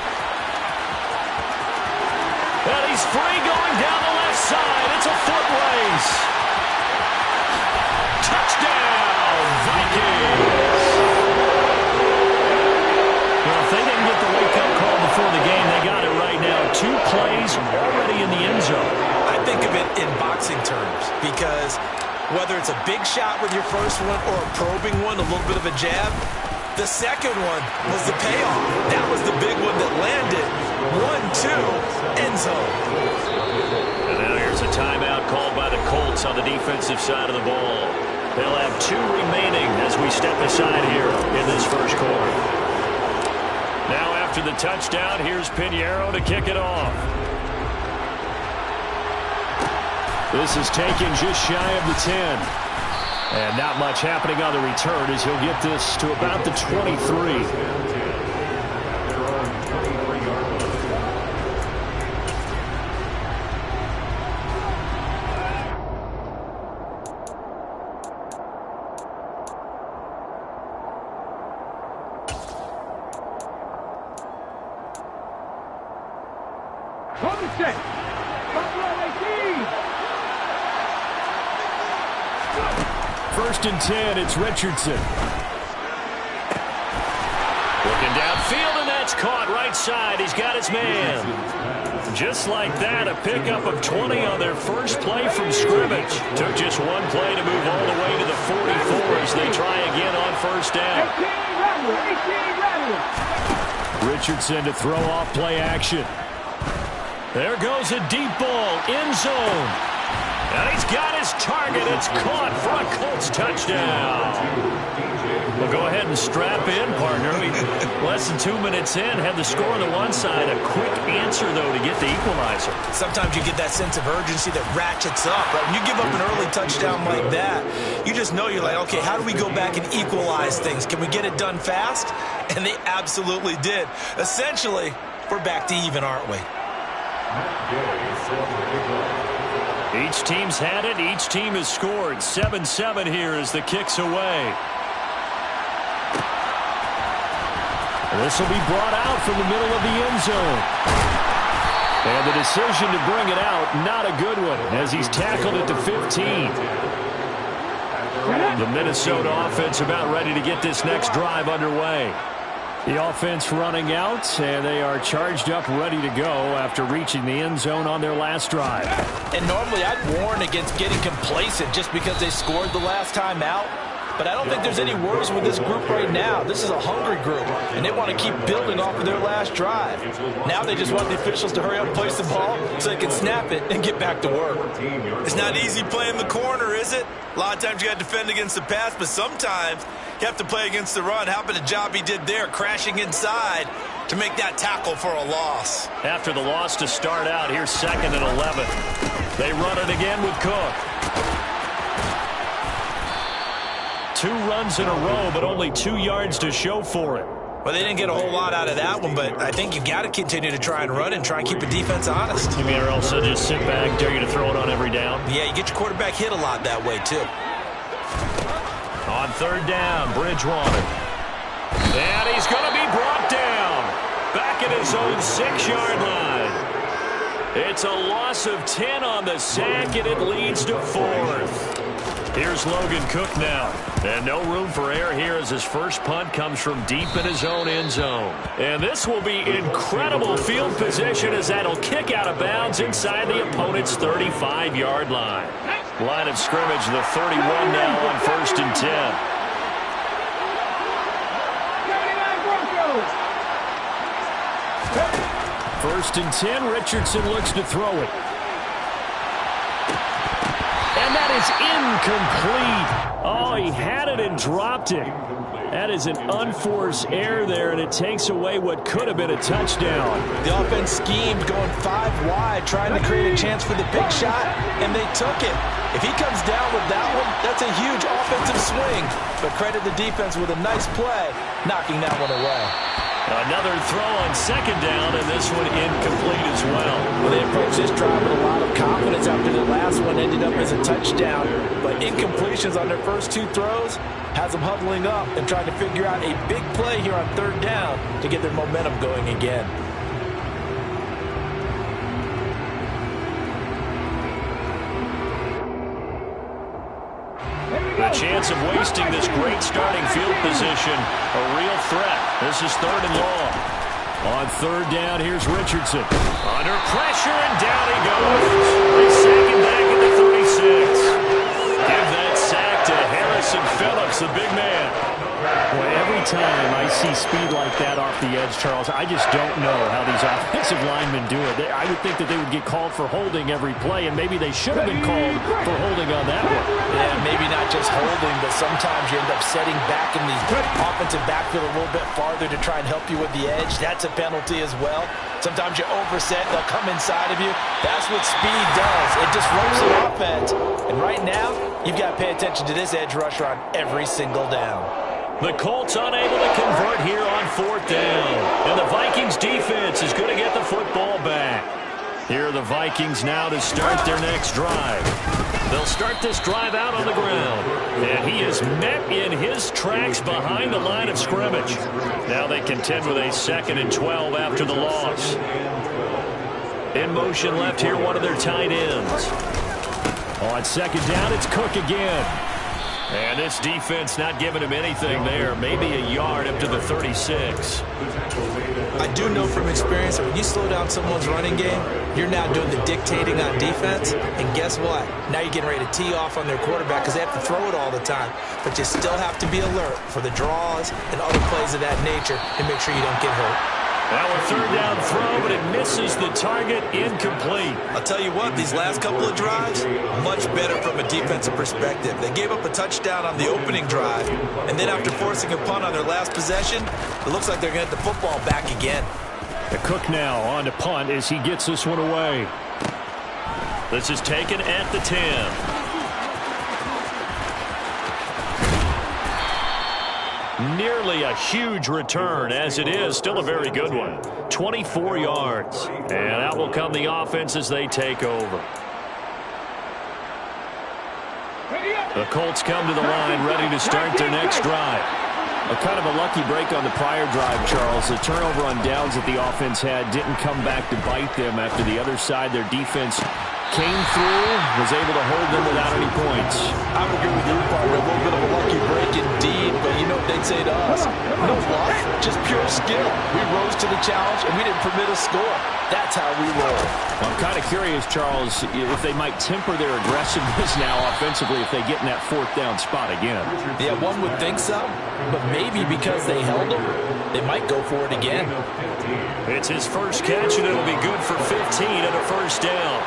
[SPEAKER 1] And he's free going down the left side. It's a foot race. Touchdown, Vikings. Well, if they didn't get the wake-up call before the game, they got it right now. 2 plays already in the end zone.
[SPEAKER 3] I think of it in boxing terms because whether it's a big shot with your first one or a probing one, a little bit of a jab, the second one was the payoff. That was the big one that landed. 1-2, end zone.
[SPEAKER 1] And now here's a timeout called by the Colts on the defensive side of the ball. They'll have 2 remaining as we step aside here in this first quarter. Now after the touchdown, here's Pinheiro to kick it off.
[SPEAKER 2] This is taken just shy of the 10. And not much happening on the return as he'll get this to about the 23. First and 10, it's Richardson.
[SPEAKER 1] Looking downfield, and that's caught right side. He's got his man. Just like that, a pickup of 20 on their first play from scrimmage. Took just 1 play to move all the way to the 44 as they try again on first down.
[SPEAKER 2] Richardson to throw off play action.
[SPEAKER 1] There goes a deep ball, end zone. And he's got his target. It's caught for a Colts touchdown. We'll go ahead and strap in, partner. Less than 2 minutes in, had the score on the one side. A quick answer, though, to get the equalizer.
[SPEAKER 3] Sometimes you get that sense of urgency that ratchets up. Right? When you give up an early touchdown like that, you just know you're like, okay, how do we go back and equalize things? Can we get it done fast? And they absolutely did. Essentially, we're back to even, aren't we?
[SPEAKER 1] Each team's had it. Each team has scored. 7-7 here as the kick's away.
[SPEAKER 2] This will be brought out from the middle of the end zone. And the decision to bring it out, not a good one, as he's tackled at the 15.
[SPEAKER 1] The Minnesota offense about ready to get this next drive underway.
[SPEAKER 2] The offense running out, and they are charged up, ready to go after reaching the end zone on their last drive.
[SPEAKER 3] And normally I'd warn against getting complacent just because they scored the last time out. But I don't think there's any worries with this group right now. This is a hungry group, and they want to keep building off of their last drive. Now they just want the officials to hurry up and place the ball so they can snap it and get back to work. It's not easy playing the corner, is it? A lot of times you got to defend against the pass, but sometimes you have to play against the run. How about the job he did there, crashing inside to make that tackle for a loss?
[SPEAKER 1] After the loss to start out, here's 2nd and 11. They run it again with Cook. 2 runs in a row, but only 2 yards to show for it.
[SPEAKER 3] Well, they didn't get a whole lot out of that one, but I think you got to continue to try and run and try and keep the defense honest.
[SPEAKER 1] You mean or else just sit back, dare you to throw it on every down?
[SPEAKER 3] Yeah, you get your quarterback hit a lot that way, too.
[SPEAKER 1] On 3rd down, Bridgewater. And he's going to be brought down. Back at his own 6-yard line. It's a loss of 10 on the sack, and it leads to 4th. Here's Logan Cook now. And no room for error here as his first punt comes from deep in his own end zone. And this will be incredible field position as that'll kick out of bounds inside the opponent's 35-yard line. Line of scrimmage, the 31 now on 1st and 10.
[SPEAKER 2] First and 10, Richardson looks to throw it. And that is incomplete. Oh, he had it and dropped it. That is an unforced error there, and it takes away what could have been a touchdown.
[SPEAKER 3] The offense schemed going 5 wide, trying to create a chance for the big shot, and they took it. If he comes down with that one, that's a huge offensive swing. But credit the defense with a nice play, knocking that one away.
[SPEAKER 1] Another throw on second down, and this one incomplete as well.
[SPEAKER 3] Well, they approached this drive with a lot of confidence after the last one ended up as a touchdown. But incompletions on their first 2 throws has them huddling up and trying to figure out a big play here on third down to get their momentum going again.
[SPEAKER 1] The chance of wasting this great starting field position, a real threat. This is 3rd and long.
[SPEAKER 2] On third down, here's Richardson.
[SPEAKER 1] Under pressure, and down he goes. They sack him back at the 36. Give that sack to Harrison Phillips, the big man.
[SPEAKER 2] Boy, every time I see speed like that off the edge, Charles, I just don't know how these offensive linemen do it. I would think that they would get called for holding every play, and maybe they should have been called for holding on that one.
[SPEAKER 3] Yeah, maybe not just holding, but sometimes you end up setting back in the offensive backfield a little bit farther to try and help you with the edge. That's a penalty as well. Sometimes you overset, they'll come inside of you. That's what speed does. It disrupts the offense. And right now, you've got to pay attention to this edge rusher on every single down.
[SPEAKER 1] The Colts unable to convert here on 4th down. And the Vikings defense is going to get the football back. Here are the Vikings now to start their next drive. They'll start this drive out on the ground. And he is met in his tracks behind the line of scrimmage. Now they contend with a 2nd and 12 after the loss. In motion left here, one of their tight ends.
[SPEAKER 2] On 2nd down, it's Cook again.
[SPEAKER 1] And this defense not giving him anything there. Maybe a yard up to the 36.
[SPEAKER 3] I do know from experience that when you slow down someone's running game, you're now doing the dictating on defense. And guess what? Now you're getting ready to tee off on their quarterback because they have to throw it all the time. But you still have to be alert for the draws and other plays of that nature to make sure you don't get hurt.
[SPEAKER 1] Now a 3rd down throw, but it misses the target, incomplete.
[SPEAKER 3] I'll tell you what, these last couple of drives, much better from a defensive perspective. They gave up a touchdown on the opening drive, and then after forcing a punt on their last possession, it looks like they're going to get the football back again.
[SPEAKER 2] The Cook now on to punt as he gets this one away.
[SPEAKER 1] This is taken at the 10. Nearly a huge return, as it is still a very good one. 24 yards. And out will come the offense as they take over. The Colts come to the line ready to start their next drive.
[SPEAKER 2] A kind of a lucky break on the prior drive, Charles. The turnover on downs that the offense had didn't come back to bite them after the other side. Their defense came through, was able to hold them without any points.
[SPEAKER 3] I would agree with you, partner. A little bit of a lucky break indeed, but you know what they'd say to us? No luck, just pure skill. We rose to the challenge, and we didn't permit a score. That's how we roll.
[SPEAKER 2] I'm kind of curious, Charles, if they might temper their aggressiveness now offensively if they get in that 4th down spot again.
[SPEAKER 3] Yeah, one would think so, but maybe because they held them, they might go for it again.
[SPEAKER 1] It's his first catch, and it'll be good for 15 and a 1st down.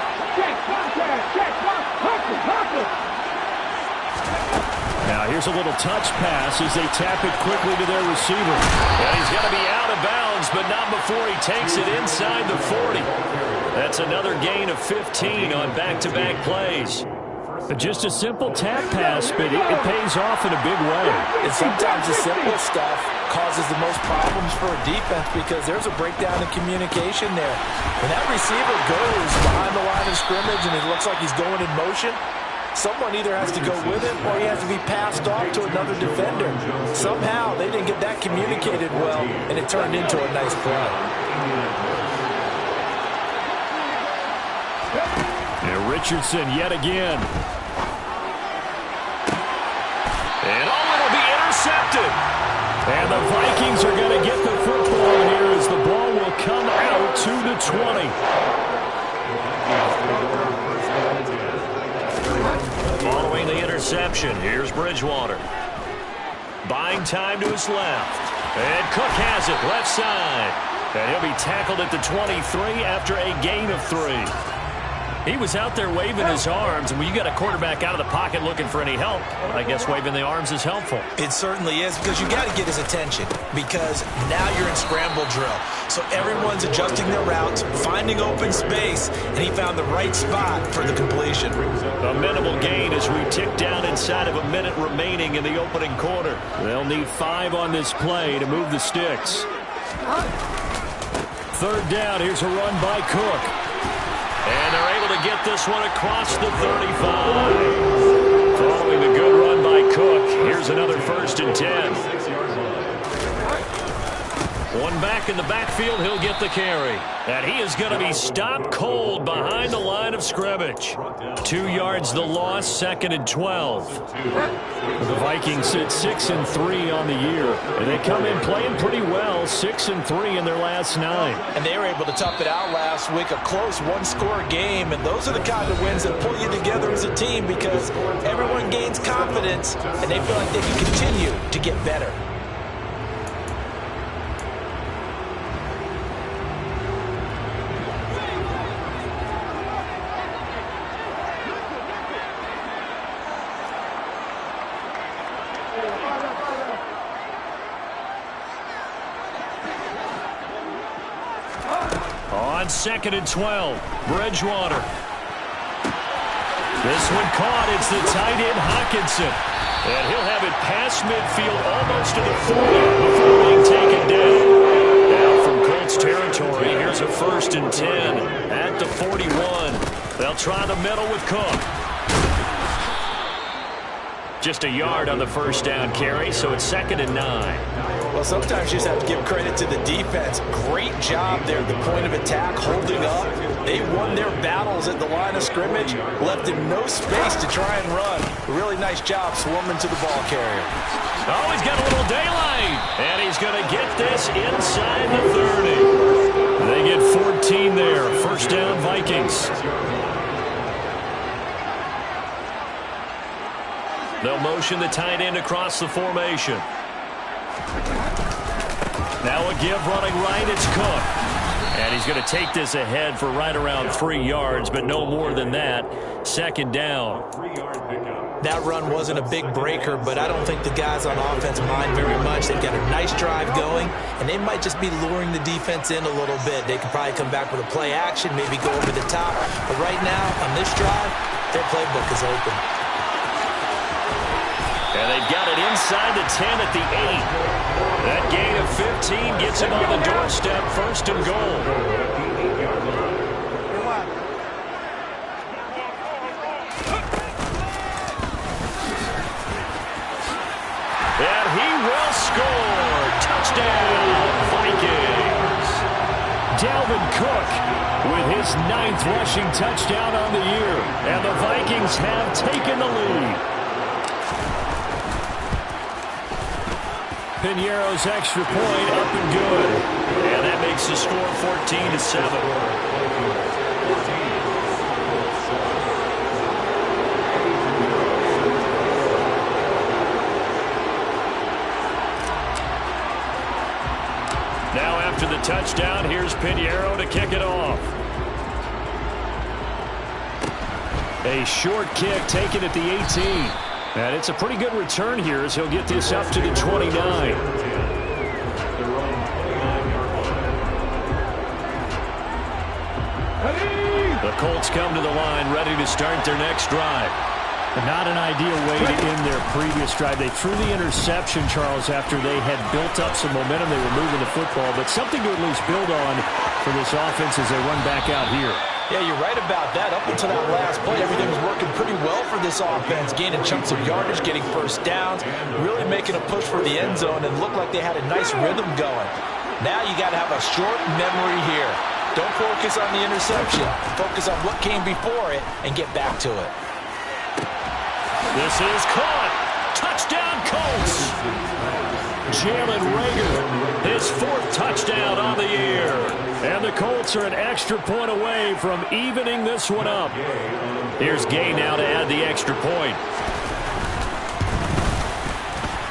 [SPEAKER 2] Now here's a little touch pass as they tap it quickly to their receiver.
[SPEAKER 1] And he's going to be out of bounds, but not before he takes it inside the 40. That's another gain of 15 on back-to-back plays.
[SPEAKER 2] Just a simple tap pass, but it pays off in a big way.
[SPEAKER 3] And sometimes the simple stuff causes the most problems for a defense because there's a breakdown in communication there. When that receiver goes behind the line of scrimmage and it looks like he's going in motion, someone either has to go with him or he has to be passed off to another defender. Somehow they didn't get that communicated well, and it turned into a nice play.
[SPEAKER 2] And Richardson yet again.
[SPEAKER 1] And it'll be intercepted.
[SPEAKER 2] And the Vikings are going to get the football here as the ball will come out to the 20.
[SPEAKER 1] Following the interception, here's Bridgewater. Buying time to his left. And Cook has it left side. And he'll be tackled at the 23 after a gain of 3. He was out there waving his arms, and when you got a quarterback out of the pocket looking for any help, I guess waving the arms is helpful.
[SPEAKER 3] It certainly is, because you got to get his attention, because now you're in scramble drill. So everyone's adjusting their routes, finding open space, and he found the right spot for the completion.
[SPEAKER 1] A minimal gain as we tick down inside of a minute remaining in the opening quarter. They'll need 5 on this play to move the sticks. Third down, here's a run by Cook. And they're able to get this one across the 35. Following the good run by Cook, here's another 1st and 10. One back in the backfield, he'll get the carry. And he is going to be stopped cold behind the line of scrimmage. 2 yards the loss, 2nd and 12. The Vikings sit 6-3 on the year. And they come in playing pretty well, 6-3 in their last 9.
[SPEAKER 3] And they were able to tough it out last week, a close one-score game. And those are the kind of wins that pull you together as a team, because everyone gains confidence, and they feel like they can continue to get better.
[SPEAKER 1] On 2nd and 12, Bridgewater. This one caught. It's the tight end, Hockenson. And he'll have it past midfield, almost to the 40, before being taken down. Now from Colts territory, here's a 1st and 10 at the 41. They'll try the middle with Cook. Just a yard on the 1st down carry, so it's 2nd and 9.
[SPEAKER 3] Well, sometimes you just have to give credit to the defense. Great job there at the point of attack, holding up. They won their battles at the line of scrimmage, left him no space to try and run. Really nice job swarming to the ball carrier.
[SPEAKER 1] Oh, he's got a little daylight. And he's going to get this inside the 30. They get 14 there. 1st down, Vikings. They'll motion the tight end across the formation. Now a give running right, it's Cook. And he's going to take this ahead for right around 3 yards, but no more than that. 2nd down.
[SPEAKER 3] That run wasn't a big breaker, but I don't think the guys on offense mind very much. They've got a nice drive going, and they might just be luring the defense in a little bit. They could probably come back with a play action, maybe go over the top. But right now, on this drive, their playbook is open.
[SPEAKER 1] And they've got it inside the 10 at the 8. That gain of 15 gets him on the doorstep, 1st and goal. And he will score. Touchdown, Vikings. Dalvin Cook with his 9th rushing touchdown on the year. And the Vikings have taken the lead. Piñeiro's extra point up and good. And that makes the score 14-7. Now after the touchdown, here's Piñeiro to kick it off. A short kick taken at the 18. And it's a pretty good return here as he'll get this up to the 29. The Colts come to the line ready to start their next drive. Not an ideal way to end their previous drive. They threw the interception, Charles, after they had built up some momentum. They were moving the football, but something to at least build on for this offense as they run back out here.
[SPEAKER 3] Yeah, you're right about that. Up until that last play, everything was working pretty well for this offense, gaining chunks of yardage, getting 1st downs, really making a push for the end zone, and looked like they had a nice rhythm going. Now you got to have a short memory here. Don't focus on the interception. Focus on what came before it and get back to it.
[SPEAKER 1] This is caught. Touchdown, Colts. Jalen Reagor, his 4th touchdown on the year. And the Colts are an extra point away from evening this one up. Here's Gay now to add the extra point.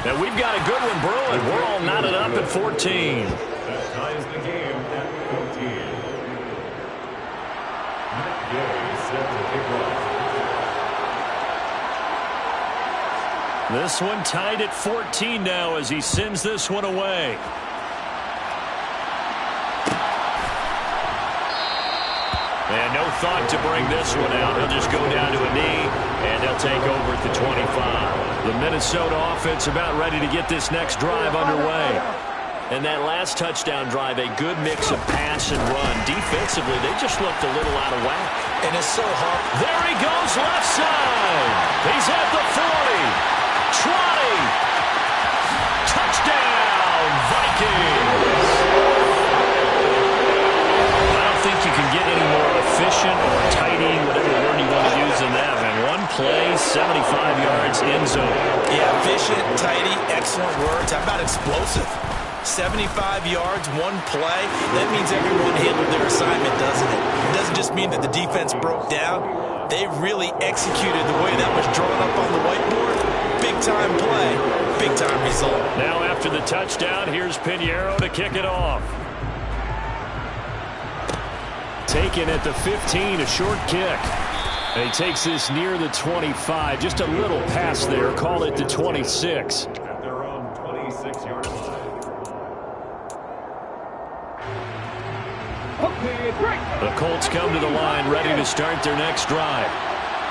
[SPEAKER 1] And we've got a good one brewing. We're all knotted up at 14.
[SPEAKER 4] That ties the game at 14. Gay set
[SPEAKER 1] This one tied at 14 now as he sends this one away. And no thought to bring this one out. He'll just go down to a knee, and they'll take over at the 25. The Minnesota offense about ready to get this next drive underway. And that last touchdown drive, a good mix of pass and run. Defensively, they just looked a little out of whack.
[SPEAKER 3] And it's so hard.
[SPEAKER 1] There he goes left side. He's at the 40. 20. Touchdown, Vikings. I think you can get any more efficient or tidy, whatever word you want to use in that. And one play, 75 yards, end zone.
[SPEAKER 3] Yeah, efficient, tidy, excellent words. How about explosive? 75 yards, one play. That means everyone handled their assignment, doesn't it? It doesn't just mean that the defense broke down. They really executed the way that was drawn up on the whiteboard. Big-time play, big-time result.
[SPEAKER 1] Now after the touchdown, here's Pinheiro to kick it off. Taken at the 15, a short kick. And he takes this near the 25. Just a little pass there. Call it the 26.
[SPEAKER 4] At their own 26-yard line.
[SPEAKER 1] The Colts come to the line ready to start their next drive.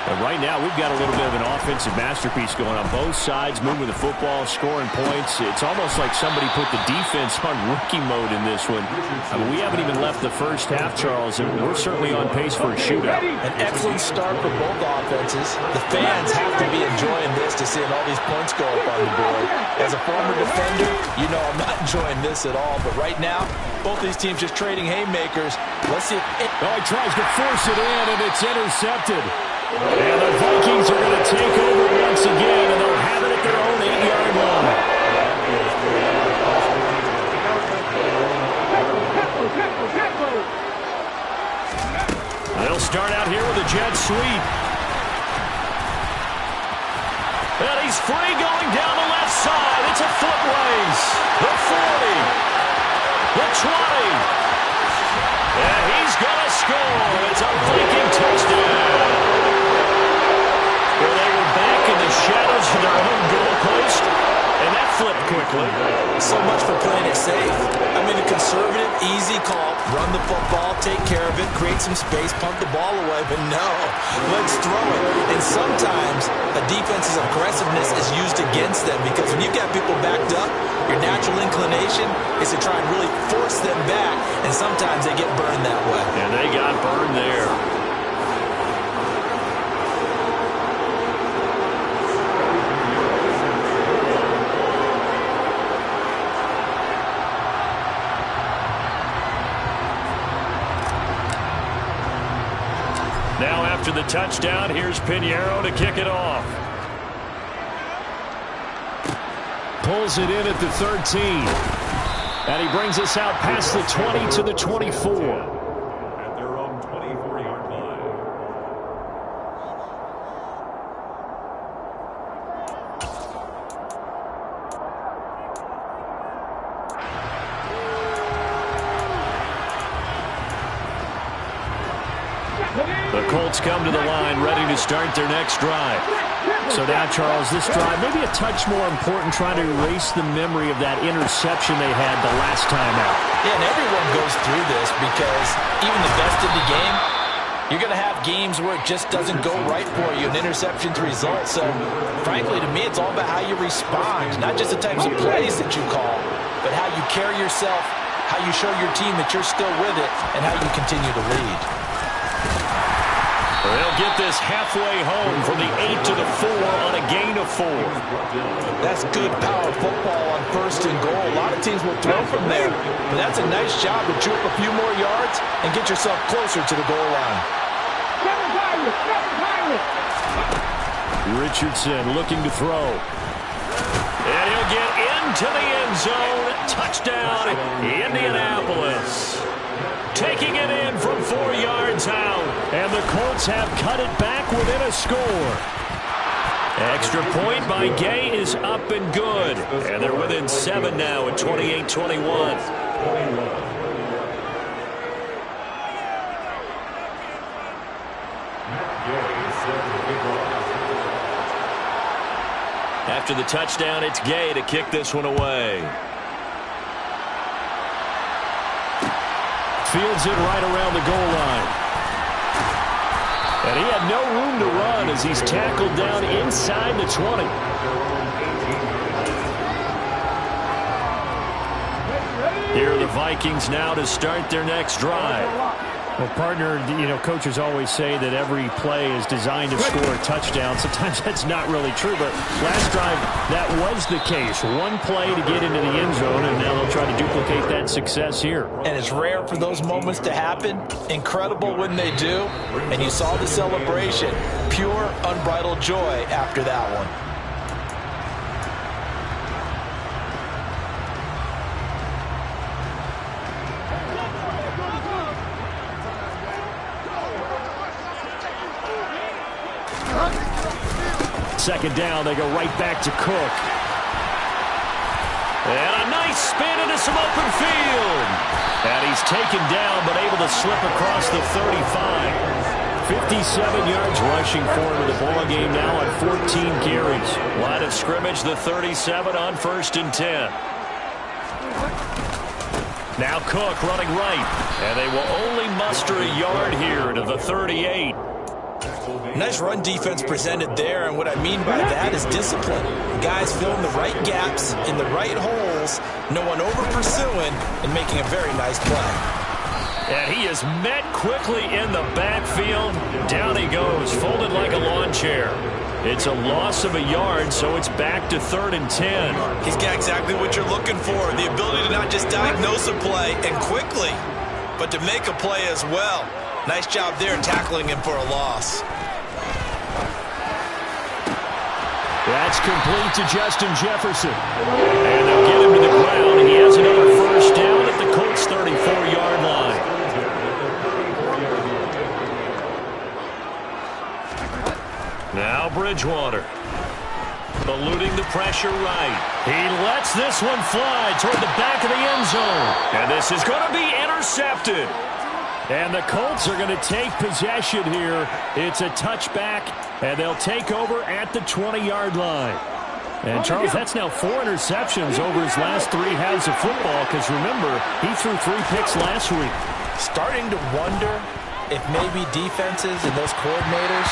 [SPEAKER 1] And right now, we've got a little bit of an offensive masterpiece going on both sides, moving the football, scoring points. It's almost like somebody put the defense on rookie mode in this one. I mean, we haven't even left the first half, Charles, and we're certainly on pace for a shootout.
[SPEAKER 3] An excellent start for both offenses. The fans have to be enjoying this to seeing all these points go up on the board. As a former defender, you know I'm not enjoying this at all. But right now, both these teams just trading haymakers. Let's see.
[SPEAKER 2] Oh, he tries to force it in, and it's intercepted. And the Vikings are going to take over once again, and they'll have it at their own 8-yard line.
[SPEAKER 1] They'll start out here with a jet sweep. And he's free going down the left side. It's a foot race. The 40. The 20. And he's going to score. It's a Viking touchdown. Well, they were back in the shadows of their own goalpost, and that flipped quickly.
[SPEAKER 3] So much for playing it safe. I mean, a conservative, easy call. Run the football, take care of it, create some space, punt the ball away. But no, let's throw it. And sometimes a defense's aggressiveness is used against them because when you got people backed up, your natural inclination is to try and really force them back, and sometimes they get burned that way.
[SPEAKER 1] And they got burned there. Now after the touchdown, here's Pinheiro to kick it off.
[SPEAKER 2] Pulls it in at the 13. And he brings us out past the 20 to the 24.
[SPEAKER 4] At their own 24-yard line.
[SPEAKER 1] The Colts come to the line ready to start their next drive.
[SPEAKER 2] So now, Charles, this drive maybe a touch more important, trying to erase the memory of that interception they had the last time out.
[SPEAKER 3] Yeah, and everyone goes through this because even the best in the game, you're going to have games where it just doesn't go right for you, and interceptions result. So, frankly, to me, it's all about how you respond, not just the types of plays that you call, but how you carry yourself, how you show your team that you're still with it, and how you continue to lead.
[SPEAKER 1] They'll get this halfway home from the 8 to the 4 on a gain of 4.
[SPEAKER 3] That's good power football on first and goal. A lot of teams will throw from there, but that's a nice job to chew up a few more yards and get yourself closer to the goal line.
[SPEAKER 2] Richardson looking to throw.
[SPEAKER 1] And he'll get into the end zone. Touchdown, Indianapolis. Taking it in from 4 yards out.
[SPEAKER 2] And the Colts have cut it back within a score.
[SPEAKER 1] Extra point by Gay is up and good. And they're within 7 now at 28-21. After the touchdown, it's Gay to kick this one away.
[SPEAKER 2] Fields it right around the goal line. And he had no room to run as he's tackled down inside the 20. Here are the Vikings now to start their next drive. Well, partner, coaches always say that every play is designed to score a touchdown. Sometimes that's not really true, but last drive, that was the case. One play to get into the end zone, and now they'll try to duplicate that success here.
[SPEAKER 3] And it's rare for those moments to happen. Incredible when they do. And you saw the celebration. Pure, unbridled joy after that one.
[SPEAKER 2] Second down, they go right back to Cook.
[SPEAKER 1] And a nice spin into some open field. And he's taken down, but able to slip across the 35. 57 yards rushing for him in the ball game now on 14 carries. Line of scrimmage, the 37 on 1st and 10. Now Cook running right. And they will only muster a yard here to the 38.
[SPEAKER 3] Nice run defense presented there, and what I mean by that is discipline. Guys filling the right gaps in the right holes, no one over-pursuing, and making a very nice play.
[SPEAKER 1] And he is met quickly in the backfield. Down he goes, folded like a lawn chair. It's a loss of a yard, so it's back to 3rd and 10.
[SPEAKER 3] He's got exactly what you're looking for, the ability to not just diagnose a play and quickly, but to make a play as well. Nice job there tackling him for a loss.
[SPEAKER 2] That's complete to Justin Jefferson. And they'll get him to the ground. He has another first down at the Colts' 34-yard line.
[SPEAKER 1] Now Bridgewater. Eluding the pressure right. He lets this one fly toward the back of the end zone. And this is going to be intercepted.
[SPEAKER 2] And the Colts are going to take possession here. It's a touchback, and they'll take over at the 20-yard line. And, Charles, that's now 4 interceptions over his last 3 halves of football, because, remember, he threw 3 picks last week.
[SPEAKER 3] Starting to wonder if maybe defenses and those coordinators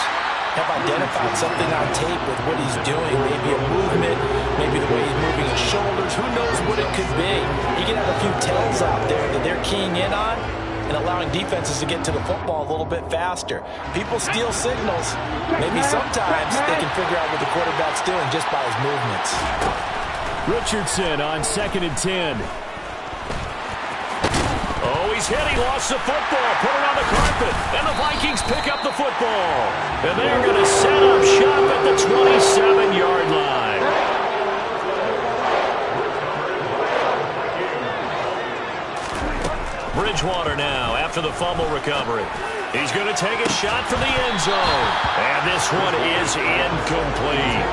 [SPEAKER 3] have identified something on tape with what he's doing. Maybe a movement, maybe the way he's moving his shoulders. Who knows what it could be? He can have a few tells out there that they're keying in on and allowing defenses to get to the football a little bit faster. People steal signals. Maybe sometimes they can figure out what the quarterback's doing just by his movements.
[SPEAKER 2] Richardson on 2nd and 10.
[SPEAKER 1] Oh, he's hit. He lost the football. Put it on the carpet. And the Vikings pick up the football. And they're going to set up shop at the 27-yard line. Bridgewater now after the fumble recovery. He's going to take a shot from the end zone. And this one is incomplete.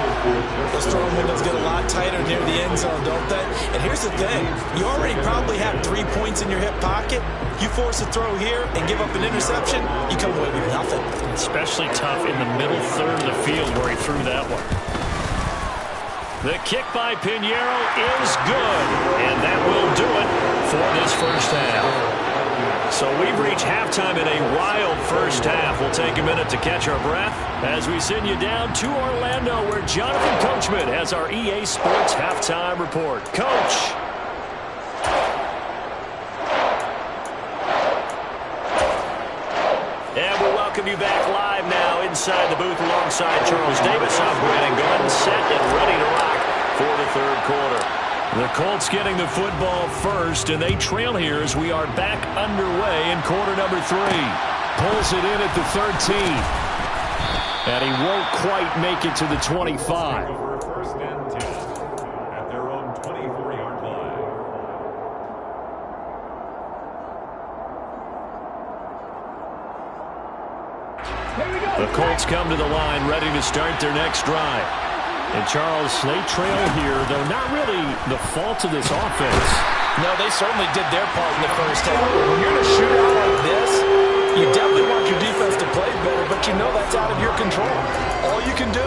[SPEAKER 3] Those throwing windows get a lot tighter near the end zone, don't they? And here's the thing. You already probably have 3 points in your hip pocket. You force a throw here and give up an interception, you come away with nothing.
[SPEAKER 2] Especially tough in the middle third of the field where he threw that one.
[SPEAKER 1] The kick by Pinheiro is good. And that will do it for this first half. So we've reached halftime in a wild first half. We'll take a minute to catch our breath as we send you down to Orlando, where Jonathan Coachman has our EA Sports halftime report. Coach. And we'll welcome you back live now inside the booth alongside Charles Davis. I'm Brandon Gordon, set and ready to rock for the third quarter. The Colts getting the football first, and they trail here as we are back underway in quarter number 3. Pulls it in at the 13. And he won't quite make it to the 25.
[SPEAKER 4] First and 10 at their own 24-yard line.
[SPEAKER 1] The Colts come to the line ready to start their next drive. And, Charles, they trail here, though not really the fault of this offense.
[SPEAKER 3] No, they certainly did their part in the first half. When you're in a shootout like this, You definitely want your defense to play better, but you know that's out of your control. All you can do,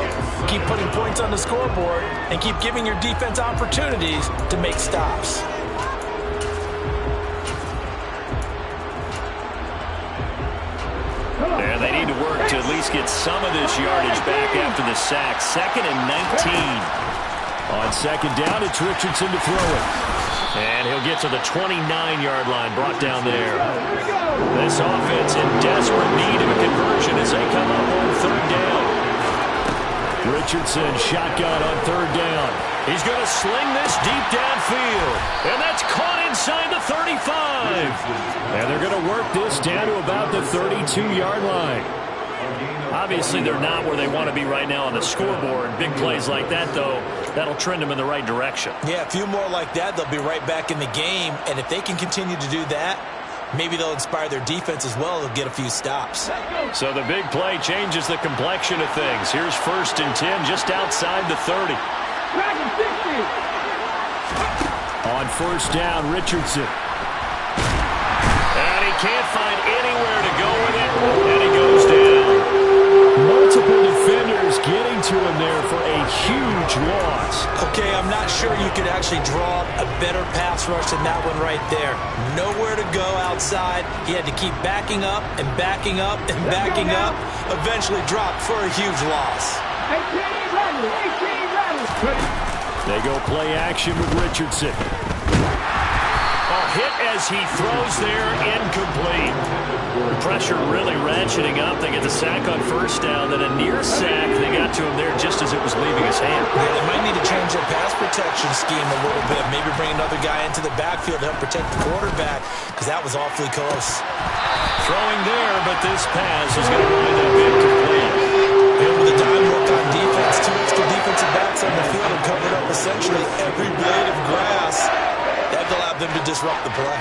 [SPEAKER 3] keep putting points on the scoreboard and keep giving your defense opportunities to make stops.
[SPEAKER 2] And they need to work to at least get some of this yardage back after the sack. 2nd and 19. On 2nd down, it's Richardson to throw it. And he'll get to the 29-yard line, brought down there. This offense in desperate need of a conversion as they come up on 3rd down. Richardson shotgun on 3rd down. He's going to sling this deep downfield. And that's caught inside the 35. And they're going to work this down to about the 32-yard line. Obviously, they're not where they want to be right now on the scoreboard. Big plays like that, though, that'll trend them in the right direction.
[SPEAKER 3] Yeah, a few more like that, they'll be right back in the game. And if they can continue to do that, maybe they'll inspire their defense as well. They'll get a few stops.
[SPEAKER 2] So the big play changes the complexion of things. Here's 1st and 10 just outside the 30. On 1st down, Richardson. And he can't find anywhere to go with it. And he goes down. Multiple defenders getting to him there for a huge loss.
[SPEAKER 3] Okay, I'm not sure you could actually draw a better pass rush than that one right there. Nowhere to go outside. He had to keep backing up and backing up and backing up. Eventually dropped for a huge loss.
[SPEAKER 2] They go play action with Richardson. Hit as he throws there, incomplete. The pressure really ratcheting up. They get the sack on 1st down, then a near sack. They got to him there just as it was leaving his hand.
[SPEAKER 3] Yeah, they might need to change their pass protection scheme a little bit. Maybe bring another guy into the backfield to help protect the quarterback, because that was awfully close.
[SPEAKER 2] Throwing there, but this pass is going to wind up incomplete.
[SPEAKER 3] And with the dime work on defense, 2 extra defensive backs on the field and covered up essentially every blade of grass. That allowed them to disrupt the play.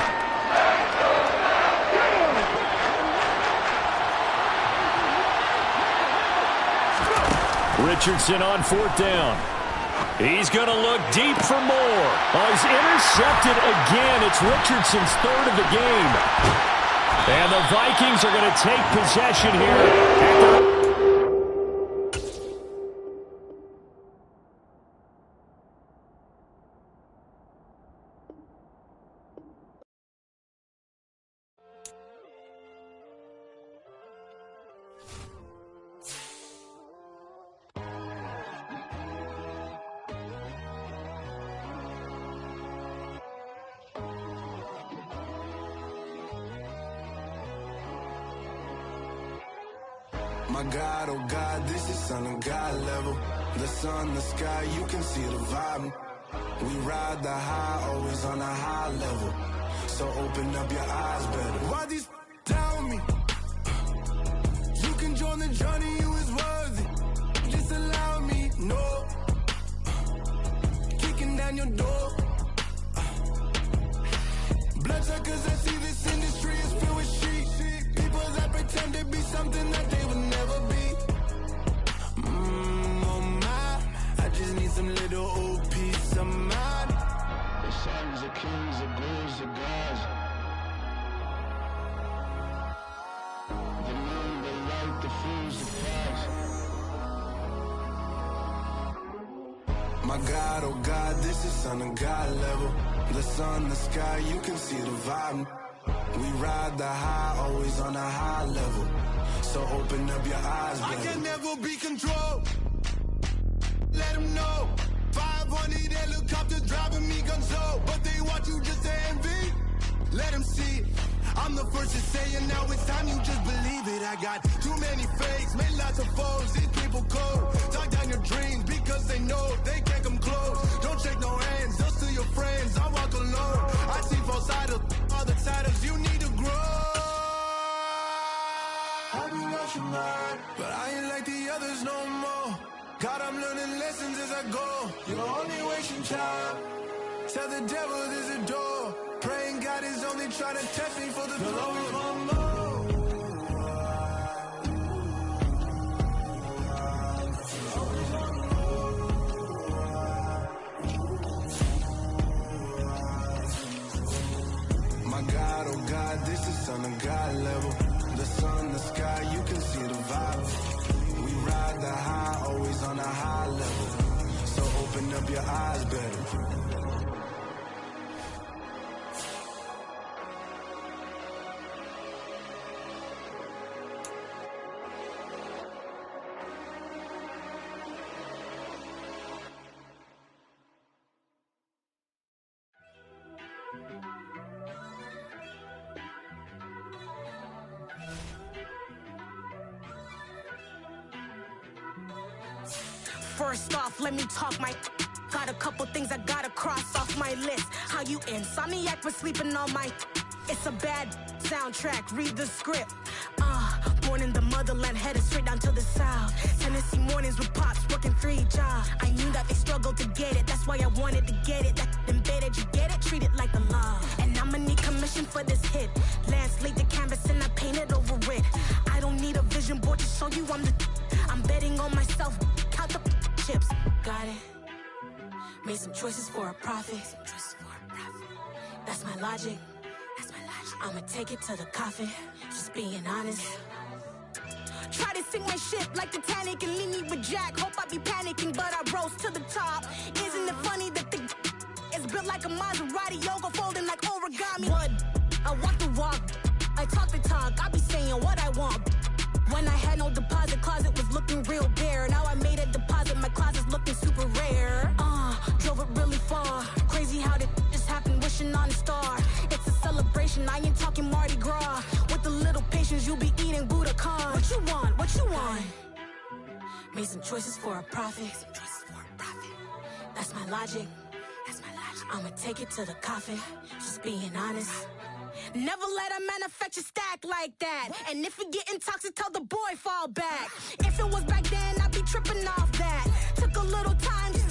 [SPEAKER 2] Richardson on 4th down. He's going to look deep for more. Oh, he's intercepted again. It's Richardson's 3rd of the game. And the Vikings are going to take possession here.
[SPEAKER 11] My God, oh God, this is Son of God level. The sun, the sky, you can see the vibe. We ride the high, always on a high level. So open up your eyes better. Why these down me? You can join the journey, you is worthy. Just allow me, no. Kicking down your door. Bloodsuckers, I see this industry is filled with sheep. People that pretend to be something that they would never be. Oh my, I just need some little old peace of mind.
[SPEAKER 12] The sons of kings, the bulls, the gods. The moon, the light, the fools, the frogs.
[SPEAKER 11] My God, oh God, this is Son of God level. The sun, the sky, you can see the vibe. We ride the high, always on a high level. So open up your eyes, baby. I can never be controlled. Let them know. 500 helicopters driving me gonzo. But they want you just to envy. Let them see it. I'm the first to say it, now it's time you just believe it. I got too many fakes, made lots of foes. These people cold. Talk down your dreams because they know they can't come close. Don't shake no hands, just to your friends. I walk alone. I see false idols, other titles. You need to grow. I've been watching mine, but I ain't like the others no more. God, I'm learning lessons as I go. You're only wasting time. Tell the devil there's a door. Praying God is only trying to test me for the glory. My God, oh God, this is Son of God level. The sun, the sky, you can see the vibe. We ride the high, always on a high level. So open up your eyes better.
[SPEAKER 13] First off, let me talk my. Got a couple things I gotta cross off my list. How you insomniac for sleeping on my. It's a bad soundtrack, read the script. Born in the motherland, headed straight down to the south. Tennessee mornings with pops, working 3 jobs. I knew that they struggled to get it, that's why I wanted to get it. That embedded, you get it? Treat it like the law. And I'ma need commission for this hit. Lance laid the canvas and I painted over it. I don't need a vision board to show you I'm betting on myself, count the chips. Got it. Made some choices for a profit. That's my logic. I'ma take it to the coffin. Just being honest. Try to sink my ship like Titanic and leave me with Jack. Hope I be panicking, but I rose to the top. Isn't it funny that the is built like a Maserati, yoga folding like origami? What? I walk the walk. I talk the talk. I be saying what I want. When I had no deposit, closet was looking real bare. Now I made a deposit, my closet's looking super rare. Drove it really far. Crazy how did just happen, wishing on a star. It's a celebration, I ain't talking Mardi Gras. With a little patience, you'll be eating Budokan. What you want? What you want? Made some choices for a profit. That's my logic. I'ma take it to the coffin. Just being honest. Never let a manufacture stack like that. And if it getting toxic, tell the boy fall back. If it was back then, I'd be tripping off that. Took a little time just